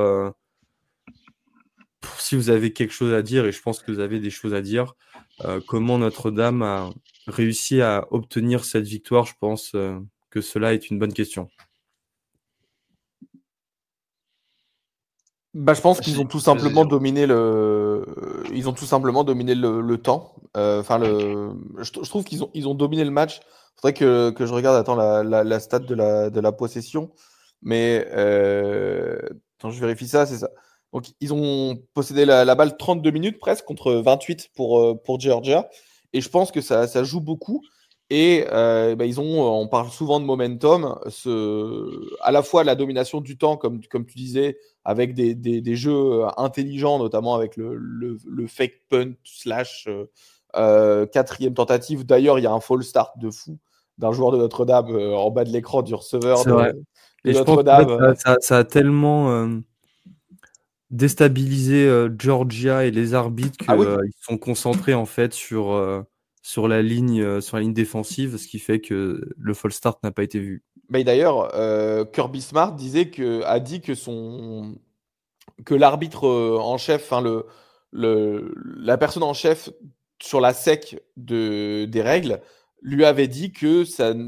si vous avez quelque chose à dire, et je pense que vous avez des choses à dire, comment Notre-Dame a réussi à obtenir cette victoire. Je pense que cela est une bonne question. Je pense qu'ils ont tout simplement dominé le temps. Je trouve qu'ils ont dominé le match. Faudrait que je regarde la stat de la possession, mais attends, je vérifie ça, c'est ça. Donc ils ont possédé la balle 32 minutes presque contre 28 pour Georgia, et je pense que ça joue beaucoup. Et on parle souvent de momentum, à la fois la domination du temps, comme tu disais, avec des jeux intelligents, notamment avec le fake punt / 4e tentative. D'ailleurs, il y a un false start de fou d'un joueur de Notre-Dame en bas de l'écran du receveur de Et Notre-Dame. ça a tellement déstabiliser Georgia et les arbitres Ah oui. qu'ils sont concentrés en fait sur la ligne défensive, ce qui fait que le false start n'a pas été vu. Mais d'ailleurs, Kirby Smart a dit que l'arbitre en chef, enfin la personne en chef sur la sec des règles, lui avait dit que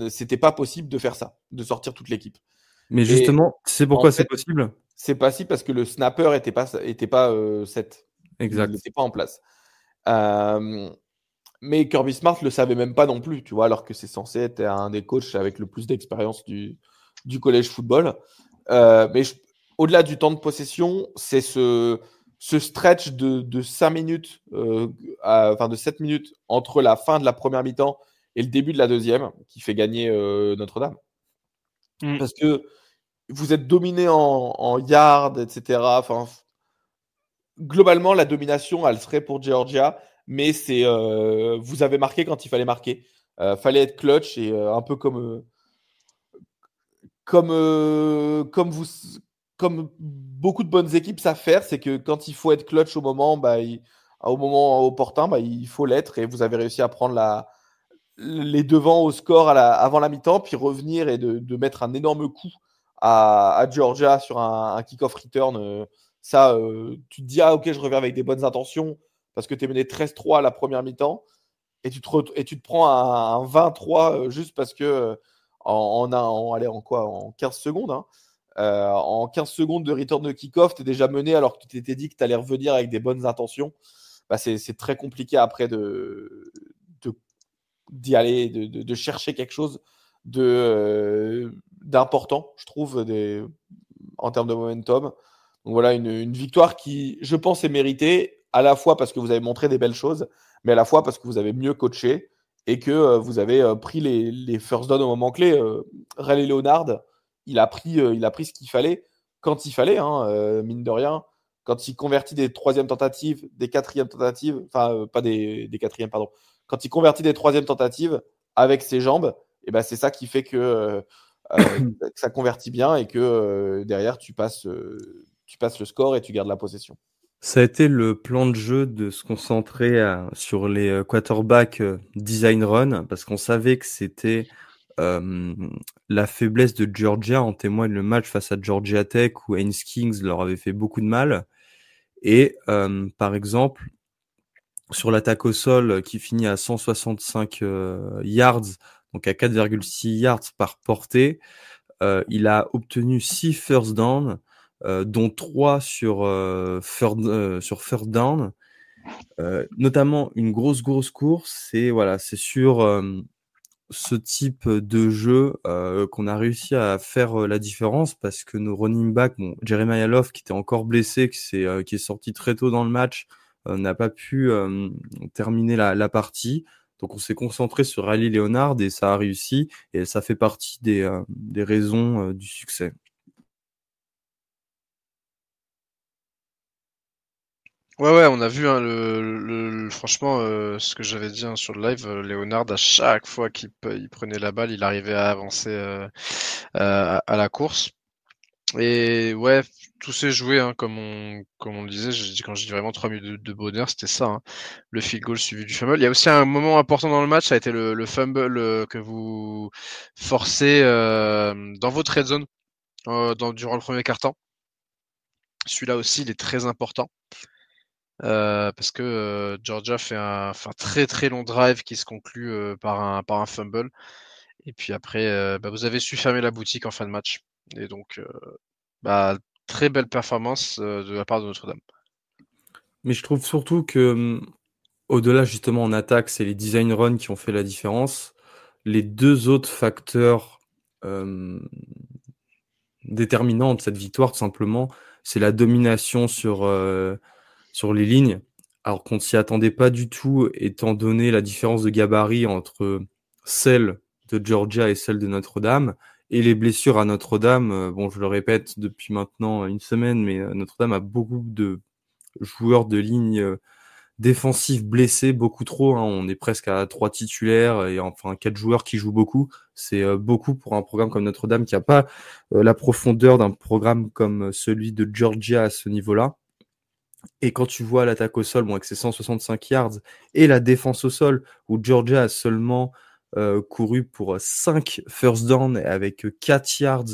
c'était pas possible de faire ça, de sortir toute l'équipe. Mais Et justement, tu sais en pourquoi c'est fait, possible? c'est possible parce que le snapper était pas set. Il Exact. n'était pas en place. Euh, mais Kirby Smart le savait même pas non plus, tu vois, alors que c'est censé être un des coachs avec le plus d'expérience du collège football. Mais au-delà du temps de possession, c'est ce stretch de 5 minutes, de 7 minutes entre la fin de la première mi-temps et le début de la deuxième qui fait gagner Notre-Dame. Parce que vous êtes dominé en yards, etc. Enfin, globalement, la domination, elle serait pour Georgia, mais vous avez marqué quand il fallait marquer. Fallait être clutch et un peu comme beaucoup de bonnes équipes savent faire, c'est que quand il faut être clutch au moment, au moment opportun, il faut l'être. Et vous avez réussi à prendre les devants au score avant la mi-temps, puis revenir et de mettre un énorme coup à Georgia sur un kick-off return. Tu te dis, ah ok, je reviens avec des bonnes intentions parce que tu es mené 13-3 à la première mi-temps et tu te prends un 20-3 juste parce que en 15 secondes, hein, en 15 secondes de return de kick-off, tu es déjà mené alors que tu t'étais dit que tu allais revenir avec des bonnes intentions. C'est très compliqué après d'y aller, de chercher quelque chose d'important, je trouve, en termes de momentum. Donc voilà, une victoire qui, je pense, est méritée, à la fois parce que vous avez montré des belles choses, mais à la fois parce que vous avez mieux coaché et que vous avez pris les first down au moment clé. Ray Leonard, il a pris ce qu'il fallait quand il fallait, hein, mine de rien. Quand il convertit des troisièmes tentatives, des quatrièmes tentatives, enfin, pas des quatrièmes, pardon. Quand il convertit des troisièmes tentatives avec ses jambes, et c'est ça qui fait que ça convertit bien et que derrière, tu passes le score et tu gardes la possession. Ça a été le plan de jeu de se concentrer sur les quarterbacks design run, parce qu'on savait que c'était la faiblesse de Georgia. En témoigne le match face à Georgia Tech où Haynes Kings leur avait fait beaucoup de mal. Et par exemple, sur l'attaque au sol qui finit à 165 yards, donc à 4,6 yards par portée, il a obtenu 6 first down, dont 3 sur first down. Notamment une grosse course, c'est sur ce type de jeu qu'on a réussi à faire la différence, parce que nos running backs, Jeremiah Love qui était encore blessé, qui est sorti très tôt dans le match, n'a pas pu terminer la partie. Donc on s'est concentré sur Riley Leonard et ça a réussi, et ça fait partie des raisons du succès. Ouais, on a vu hein, franchement ce que j'avais dit sur le live, Leonard à chaque fois qu'il prenait la balle, il arrivait à avancer à la course. Et ouais, tout s'est joué hein, comme on le disait. Quand je dis vraiment 3 minutes de bonheur, c'était ça. Hein. Le field goal suivi du fumble. Il y a aussi un moment important dans le match, ça a été le fumble que vous forcez dans votre red zone durant le premier quart-temps. Celui-là aussi, il est très important. Parce que Georgia fait un très très long drive qui se conclut par un fumble. Et puis après, vous avez su fermer la boutique en fin de match. Et donc, très belle performance de la part de Notre-Dame. Mais je trouve surtout que, au-delà justement en attaque, c'est les design runs qui ont fait la différence. Les deux autres facteurs déterminants de cette victoire, tout simplement, c'est la domination sur les lignes, alors qu'on ne s'y attendait pas du tout, étant donné la différence de gabarit entre celle de Georgia et celle de Notre-Dame, et les blessures à Notre-Dame. Je le répète depuis maintenant une semaine, mais Notre-Dame a beaucoup de joueurs de ligne défensifs blessés, beaucoup trop. Hein. On est presque à 3 titulaires et enfin 4 joueurs qui jouent beaucoup. C'est beaucoup pour un programme comme Notre-Dame qui n'a pas la profondeur d'un programme comme celui de Georgia à ce niveau-là. Et quand tu vois l'attaque au sol, bon, avec ses 165 yards, et la défense au sol, où Georgia a seulement couru pour 5 first down avec 4 yards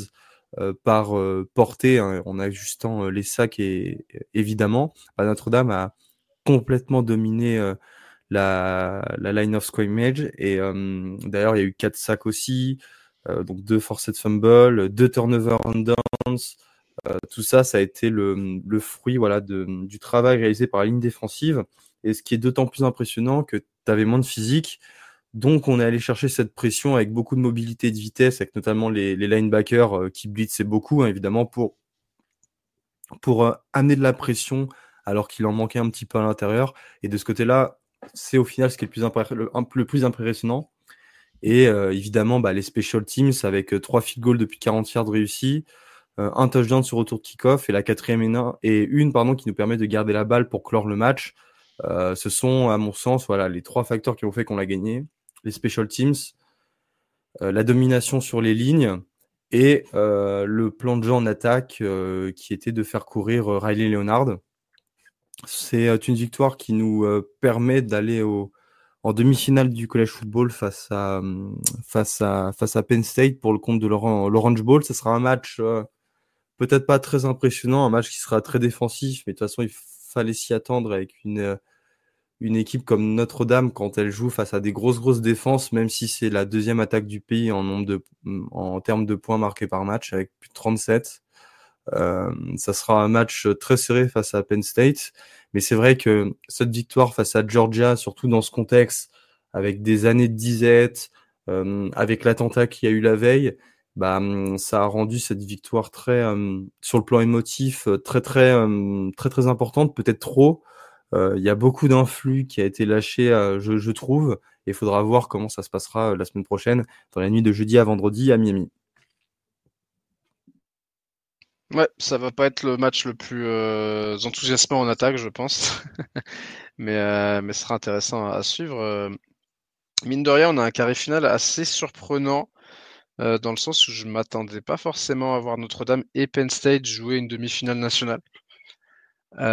par portée, hein, en ajustant les sacs évidemment, Notre-Dame a complètement dominé la line of scrimmage. Et d'ailleurs, il y a eu 4 sacs aussi, donc 2 forced fumbles, 2 turnovers on downs. Tout ça, ça a été le fruit du travail réalisé par la ligne défensive. Et ce qui est d'autant plus impressionnant que tu avais moins de physique. Donc, on est allé chercher cette pression avec beaucoup de mobilité et de vitesse, avec notamment les linebackers qui blitzaient beaucoup, hein, évidemment, pour amener de la pression alors qu'il en manquait un petit peu à l'intérieur. Et de ce côté-là, c'est au final ce qui est le plus impressionnant. Et évidemment, les special teams avec 3 field goals depuis 40 yards réussis, un touchdown sur retour de kick-off et la quatrième qui nous permet de garder la balle pour clore le match. Ce sont, à mon sens, les 3 facteurs qui ont fait qu'on l'a gagné. Les special teams, la domination sur les lignes et le plan de jeu en attaque qui était de faire courir Riley Leonard. C'est une victoire qui nous permet d'aller en demi-finale du college football face à Penn State pour le compte de l'Orange Bowl. Ce sera un match peut-être pas très impressionnant, un match qui sera très défensif, mais de toute façon, il fallait s'y attendre avec une équipe comme Notre-Dame quand elle joue face à des grosses défenses, même si c'est la deuxième attaque du pays en termes de points marqués par match, avec plus de 37. Ça sera un match très serré face à Penn State, mais c'est vrai que cette victoire face à Georgia, surtout dans ce contexte, avec des années de disette, avec l'attentat qu'il y a eu la veille, ça a rendu cette victoire très, sur le plan émotif, très importante, peut-être trop. Il y a beaucoup d'influx qui a été lâché, je trouve, et il faudra voir comment ça se passera la semaine prochaine, dans la nuit de jeudi à vendredi à Miami. Ouais, ça va pas être le match le plus enthousiasmant en attaque, je pense. mais ce sera intéressant à suivre. Mine de rien, on a un carré final assez surprenant, dans le sens où je m'attendais pas forcément à voir Notre-Dame et Penn State jouer une demi-finale nationale.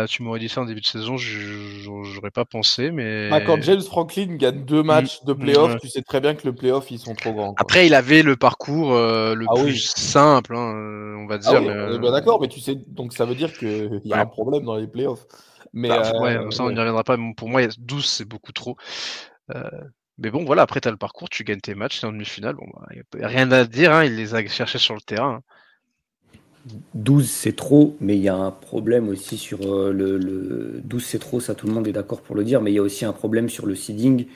Tu m'aurais dit ça en début de saison, j'aurais pas pensé, mais... Quand James Franklin gagne 2 matchs de playoff, tu sais très bien que le playoff, ils sont trop grands. Quoi. Après, il avait le parcours le plus simple, hein, on va dire. On est bien d'accord, mais tu sais, donc ça veut dire qu'il y a un problème dans les playoffs. Mais ça, on n'y reviendra pas. Pour moi, 12, c'est beaucoup trop. Mais bon, voilà, après, tu as le parcours, tu gagnes tes matchs, t'es en demi-finale. Bon, y a rien à dire, hein, il les a cherchés sur le terrain. 12, c'est trop, mais il y a un problème aussi sur le 12, c'est trop, ça tout le monde est d'accord pour le dire, mais il y a aussi un problème sur le seeding.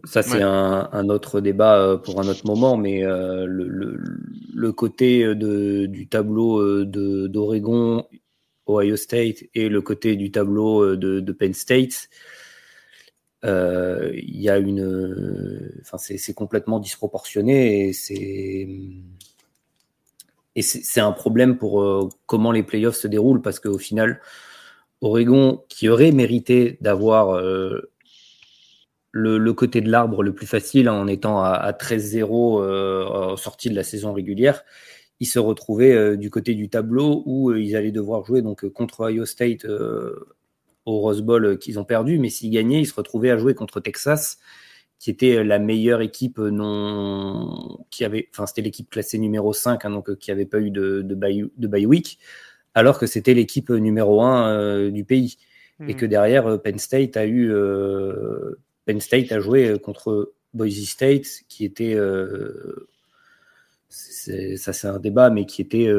Ça, c'est un autre débat pour un autre moment, mais le côté du tableau d'Oregon, Ohio State et le côté du tableau de Penn State, il y a c'est complètement disproportionné et c'est un problème pour comment les playoffs se déroulent, parce qu'au final, Oregon, qui aurait mérité d'avoir le côté de l'arbre le plus facile, en étant à 13-0 sortie de la saison régulière, ils se retrouvaient du côté du tableau où ils allaient devoir jouer donc contre Ohio State au Rose Bowl qu'ils ont perdu, mais s'ils gagnaient, ils se retrouvaient à jouer contre Texas, qui était la meilleure équipe c'était l'équipe classée numéro 5, hein, donc qui n'avait pas eu de bye week, alors que c'était l'équipe numéro 1 du pays. Et que derrière, Penn State a joué contre Boise State, qui était, c'est un débat, mais qui était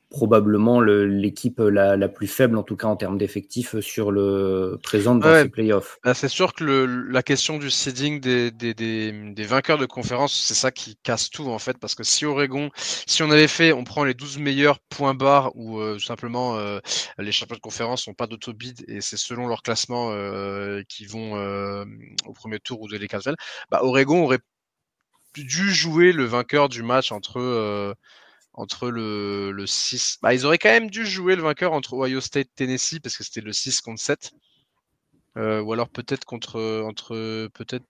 probablement l'équipe la plus faible, en tout cas en termes d'effectifs, sur le présent dans ces playoffs. C'est sûr que la question du seeding des vainqueurs de conférence, c'est ça qui casse tout, en fait, parce que si on prend les 12 meilleurs points barres, ou tout simplement les champions de conférence n'ont pas d'autobid et c'est selon leur classement qui vont au premier tour ou de les quarts-finales, Oregon aurait dû jouer le vainqueur du match entre le 6. Ils auraient quand même dû jouer le vainqueur entre Ohio State et Tennessee, parce que c'était le 6 contre 7. Ou alors peut-être peut-être.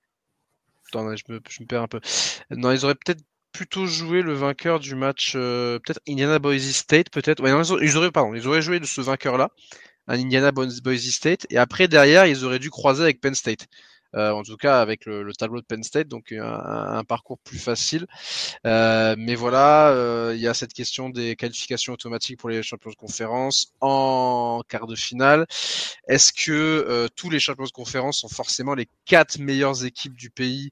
Attends, je me perds un peu. Non, ils auraient peut-être plutôt joué le vainqueur du match, peut-être Indiana Boise State, peut-être. Ouais, non, ils auraient joué de ce vainqueur-là. un Indiana Boise State, et après derrière ils auraient dû croiser avec Penn State. En tout cas avec le tableau de Penn State, donc un parcours plus facile. Mais voilà, il y a cette question des qualifications automatiques pour les champions de conférence en quart de finale. Est-ce que tous les champions de conférence sont forcément les 4 meilleures équipes du pays?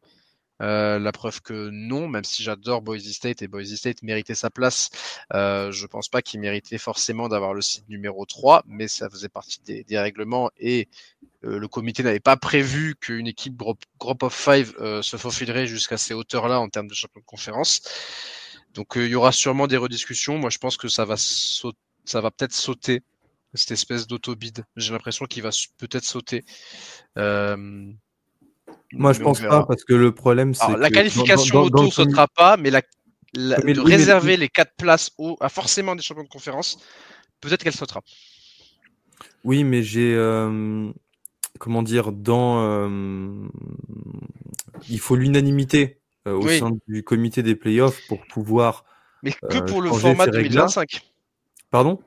La preuve que non, même si j'adore Boise State et Boise State méritait sa place, je pense pas qu'il méritait forcément d'avoir le seed numéro 3, mais ça faisait partie des règlements et le comité n'avait pas prévu qu'une équipe Group of Five se faufilerait jusqu'à ces hauteurs-là en termes de champion de conférence. Donc il y aura sûrement des rediscussions. Moi je pense que ça va peut-être sauter, cette espèce d'autobid. J'ai l'impression qu'il va peut-être sauter. Moi, je pense pas, parce que le problème, c'est alors, que la qualification auto ne sautera pas, mais de réserver les 4 places à forcément des champions de conférence, peut-être qu'elle sautera. Oui, mais j'ai comment dire, il faut l'unanimité au sein du comité des playoffs pour pouvoir. Mais que pour le format 2025. Pardon?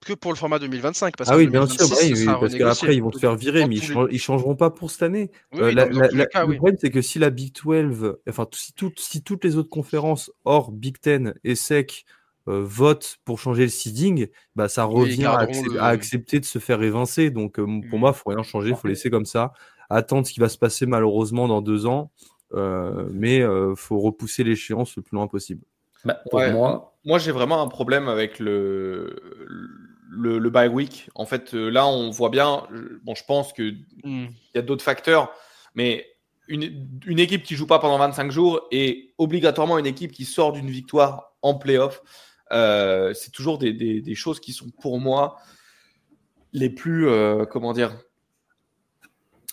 Que pour le format 2025. Parce que oui, 2026, bien sûr, oui, parce qu'après, ils vont se faire virer, mais ils changeront pas pour cette année. Le problème, c'est que si la Big 12, enfin, si toutes les autres conférences hors Big 10 et SEC votent pour changer le seeding, bah, ça revient à accepter de se faire évincer. Donc, pour moi, il faut rien changer, il faut laisser comme ça, attendre ce qui va se passer malheureusement dans 2 ans, mais faut repousser l'échéance le plus loin possible. Bah, pour moi, j'ai vraiment un problème avec le bye week. En fait, là, on voit bien. Bon, je pense que il y a d'autres facteurs, mais une équipe qui joue pas pendant 25 jours et obligatoirement une équipe qui sort d'une victoire en playoff, c'est toujours des choses qui sont pour moi les plus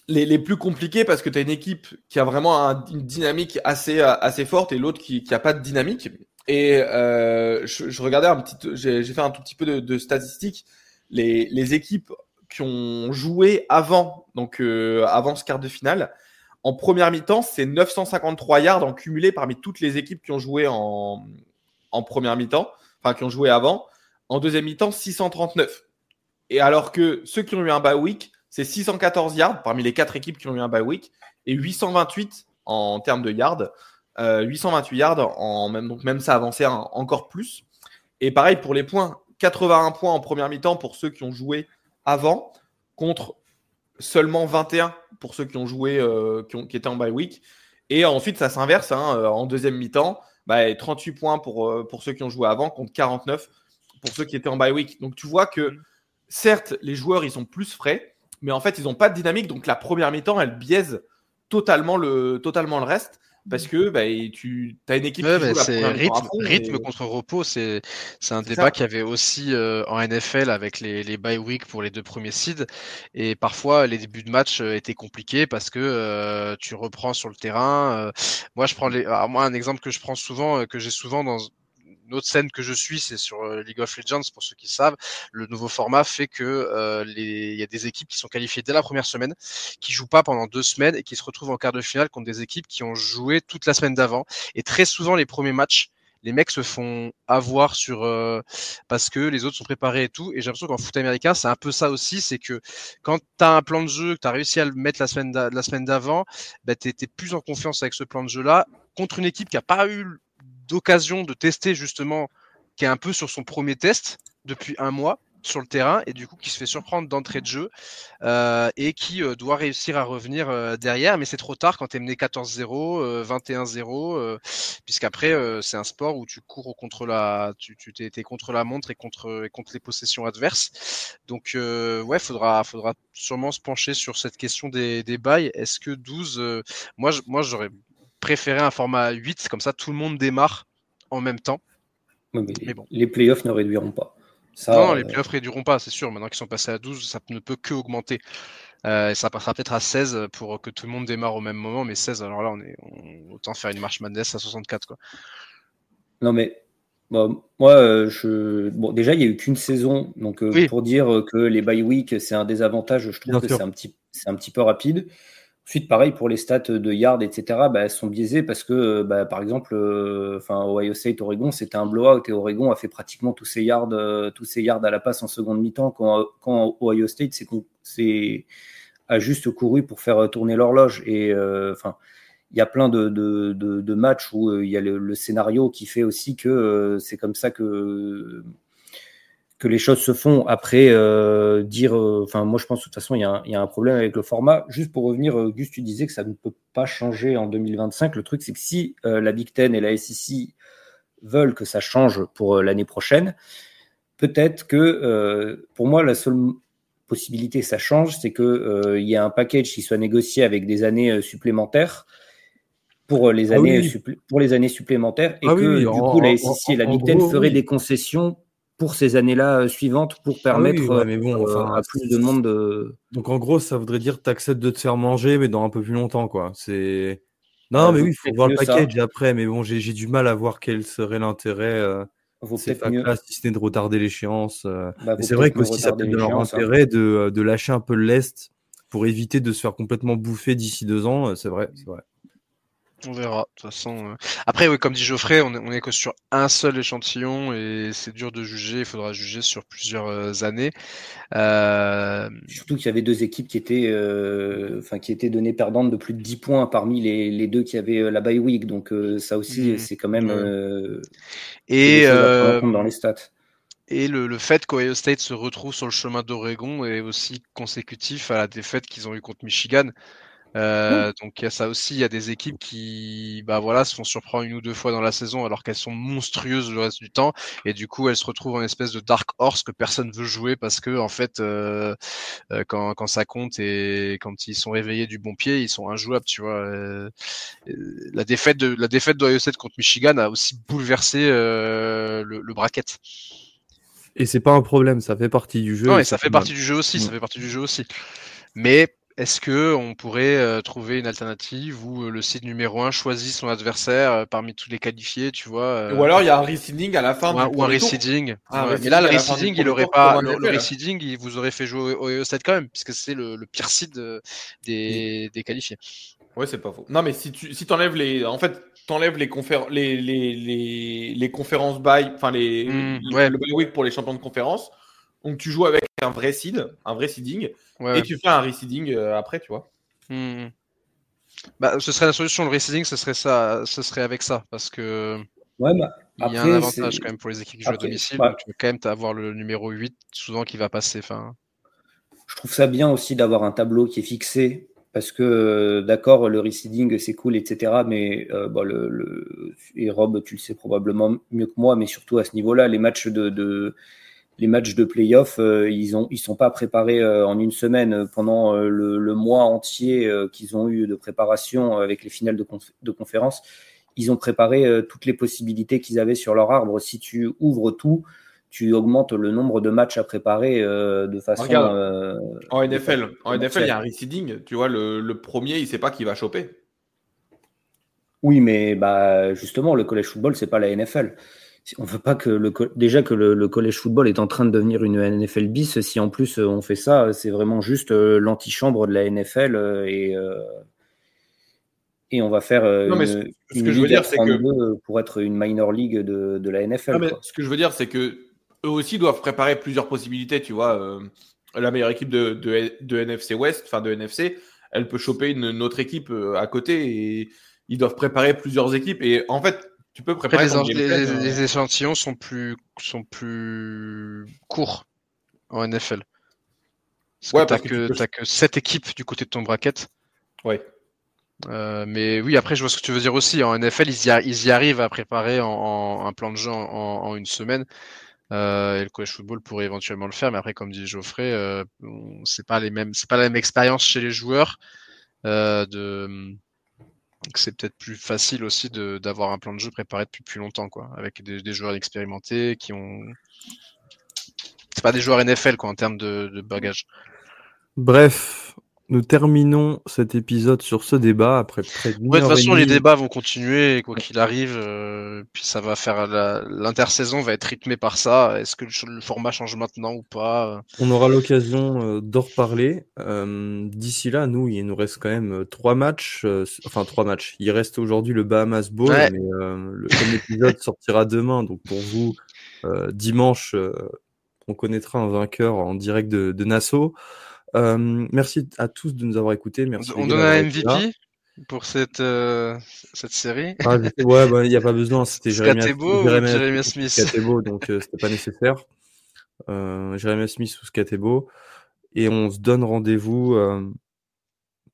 les plus compliquées, parce que tu as une équipe qui a vraiment une dynamique assez forte et l'autre qui a pas de dynamique. Et je regardais j'ai fait un tout petit peu de statistiques. Les équipes qui ont joué avant ce quart de finale, en première mi-temps, c'est 953 yards en cumulé parmi toutes les équipes qui ont joué en première mi-temps, enfin qui ont joué avant. En deuxième mi-temps, 639. Et alors que ceux qui ont eu un bye week, c'est 614 yards parmi les 4 équipes qui ont eu un bye week et 828 en termes de yards. 828 yards, donc même ça avançait encore plus. Et pareil pour les points, 81 points en première mi-temps pour ceux qui ont joué avant, contre seulement 21 pour ceux qui ont joué, qui étaient en bye week. Et ensuite, ça s'inverse. En deuxième mi-temps, 38 points pour ceux qui ont joué avant, contre 49 pour ceux qui étaient en bye week. Donc tu vois que certes, les joueurs, ils sont plus frais, mais en fait, ils n'ont pas de dynamique. Donc la première mi-temps, elle biaise totalement le reste. Parce que tu as une équipe qui joue la première mi-temps à fond, rythme contre repos, c'est un débat qu'il y avait aussi en NFL avec les bye week pour les 2 premiers seeds. Et parfois, les débuts de match étaient compliqués parce que tu reprends sur le terrain. Moi, un exemple que je prends souvent, que j'ai souvent dans une autre scène que je suis, c'est sur League of Legends, pour ceux qui savent. Le nouveau format fait que il y a des équipes qui sont qualifiées dès la première semaine, qui jouent pas pendant 2 semaines et qui se retrouvent en quart de finale contre des équipes qui ont joué toute la semaine d'avant. Et très souvent, les premiers matchs, les mecs se font avoir parce que les autres sont préparés et tout. Et j'ai l'impression qu'en foot américain, c'est un peu ça aussi, c'est que quand tu as un plan de jeu, que tu as réussi à le mettre la semaine d'avant, tu es plus en confiance avec ce plan de jeu-là contre une équipe qui a pas eu d'occasion de tester, justement, qui est un peu sur son premier test depuis 1 mois sur le terrain, et du coup qui se fait surprendre d'entrée de jeu et qui doit réussir à revenir derrière, mais c'est trop tard quand tu es mené 14-0, 21-0, puisqu'après c'est un sport où tu cours tu t'es contre la montre et contre les possessions adverses. Donc faudra sûrement se pencher sur cette question des bails. Est-ce que 12 moi j'aurais préféré un format 8, comme ça tout le monde démarre en même temps. Oui, mais bon. Les playoffs ne réduiront pas. Ça, non, les playoffs ne réduiront pas, c'est sûr. Maintenant qu'ils sont passés à 12, ça ne peut que augmenter. Ça passera peut-être à 16 pour que tout le monde démarre au même moment, mais 16, alors là, autant faire une marche madness à 64, quoi. Non, mais moi, déjà, il n'y a eu qu'une saison, donc pour dire que les bye week, c'est un désavantage, je trouve que c'est un petit peu rapide. Ensuite, pareil pour les stats de yards, etc., elles sont biaisées parce que, par exemple, Ohio State, Oregon, c'était un blowout et Oregon a fait pratiquement tous ses yards à la passe en seconde mi-temps quand Ohio State a juste couru pour faire tourner l'horloge. Et il y a plein de matchs où il y a le scénario qui fait aussi que c'est comme ça que les choses se font. Après, moi je pense de toute façon il y a un problème avec le format. Juste pour revenir, Gus, tu disais que ça ne peut pas changer en 2025. Le truc, c'est que si la Big Ten et la SEC veulent que ça change pour l'année prochaine, peut-être que pour moi la seule possibilité que ça change, c'est qu'il y a un package qui soit négocié avec des années supplémentaires pour les années supplémentaires et du coup la SEC et la Big Ten feraient des concessions pour ces années-là suivantes pour permettre à plus de monde de... Donc en gros, ça voudrait dire que tu acceptes de te faire manger, mais dans un peu plus longtemps, quoi. Non, mais oui, il faut voir le package après, mais bon, j'ai du mal à voir quel serait l'intérêt. C'est pas classe si c'était de retarder l'échéance. C'est vrai qu'aussi ça peut être de leur intérêt de lâcher un peu l'Est pour éviter de se faire complètement bouffer d'ici 2 ans. C'est vrai. On verra. De toute façon, après, oui, comme dit Geoffrey, on est que sur un seul échantillon et c'est dur de juger. Il faudra juger sur plusieurs années. Surtout qu'il y avait 2 équipes qui étaient données perdantes de plus de 10 points parmi les 2 qui avaient la bye week. Donc ça aussi, c'est quand même et à prendre en compte dans les stats. Et le fait qu'Ohio State se retrouve sur le chemin d'Oregon est aussi consécutif à la défaite qu'ils ont eue contre Michigan. Donc il y a ça aussi, il y a des équipes qui se font surprendre 1 ou 2 fois dans la saison alors qu'elles sont monstrueuses le reste du temps et du coup elles se retrouvent en espèce de dark horse que personne veut jouer parce que en fait quand ça compte et quand ils sont réveillés du bon pied ils sont injouables, tu vois. La défaite d'Ohio State contre Michigan a aussi bouleversé le bracket. Et c'est pas un problème, ça fait partie du jeu. Non, et ça fait partie du jeu aussi, ça fait partie du jeu aussi. Mais est-ce que on pourrait trouver une alternative où le seed numéro 1 choisit son adversaire parmi tous les qualifiés, tu vois Ou alors il y a un reseeding à la fin ou un reseeding. Mais là, le reseeding, il aurait pas le reseeding, il vous aurait fait jouer au Ohio State quand même, puisque c'est le pire seed des qualifiés. Ouais, c'est pas faux. Non, mais si t'enlèves les conférences bye, enfin le bye week pour les champions de conférence. Donc tu joues avec un vrai seeding, tu fais un reseeding après, tu vois. Ce serait la solution, le reseeding, ce serait avec ça, parce que il y a un avantage quand même pour les équipes qui jouent à domicile, donc tu veux quand même avoir le numéro 8 souvent qui va passer. Je trouve ça bien aussi d'avoir un tableau qui est fixé. Parce que, d'accord, le reseeding, c'est cool, etc. Mais et Rob, tu le sais probablement mieux que moi, mais surtout à ce niveau-là, les matchs de play-off, ils sont pas préparés en une semaine pendant le mois entier qu'ils ont eu de préparation avec les finales de conférence. Ils ont préparé toutes les possibilités qu'ils avaient sur leur arbre. Si tu ouvres tout, tu augmentes le nombre de matchs à préparer de façon... Regarde, en NFL, il y a un reseeding. Tu vois, le premier, il ne sait pas qui va choper. Oui, mais justement, le college football, c'est pas la NFL. On veut pas que déjà que le college football est en train de devenir une NFL bis. Si en plus on fait ça, c'est vraiment juste l'antichambre de la NFL et on va faire une ligue à 32 pour être une minor league de la NFL. Non, mais ce que je veux dire, c'est que eux aussi doivent préparer plusieurs possibilités. Tu vois, la meilleure équipe de NFC West, enfin de NFC, elle peut choper une autre équipe à côté et ils doivent préparer plusieurs équipes. Et en fait, tu peux préparer les échantillons sont plus courts en NFL. Parce que t'as que 7 équipes du côté de ton bracket. Ouais. Mais oui, après, je vois ce que tu veux dire aussi. En NFL, ils y arrivent à préparer un plan de jeu en une semaine. Et le college football pourrait éventuellement le faire, mais après, comme dit Geoffrey, c'est pas la même expérience chez les joueurs. C'est peut-être plus facile aussi d'avoir un plan de jeu préparé depuis plus longtemps, quoi, avec des joueurs expérimentés qui ont. C'est pas des joueurs NFL, quoi, en termes de bagage. Bref, nous terminons cet épisode sur ce débat après près d'une Ouais, de heure toute et façon, les demie. débats vont continuer, quoi qu'il arrive. Puis ça va faire l'intersaison va être rythmée par ça. Est-ce que le format change maintenant ou pas? On aura l'occasion d'en reparler. D'ici là, il nous reste quand même 3 matchs. Enfin, 3 matchs. Il reste aujourd'hui le Bahamas Bowl, Ouais. mais comme l'épisode sortira demain, donc pour vous, dimanche, on connaîtra un vainqueur en direct de Nassau. Merci à tous de nous avoir écoutés. Merci On les gars donne un d'avoir été là. MVP pour cette série. Ah, ouais, il n'y a pas besoin. C'était Scatebo ou Jeremiah Smith? Scatebo, donc c'était pas nécessaire. Jeremiah Smith ou Scatebo. Et on se donne rendez-vous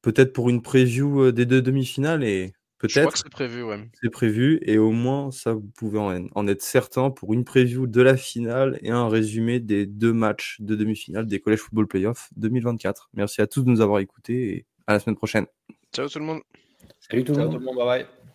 peut-être pour une preview des 2 demi-finales. Et Je crois que peut-être c'est prévu, ouais. c'est prévu. Et au moins, ça, vous pouvez en être certain pour une preview de la finale et un résumé des 2 matchs de demi-finale des College Football Playoff 2024. Merci à tous de nous avoir écoutés et à la semaine prochaine. Ciao tout le monde. Salut tout le Ciao monde. tout le monde, bye bye.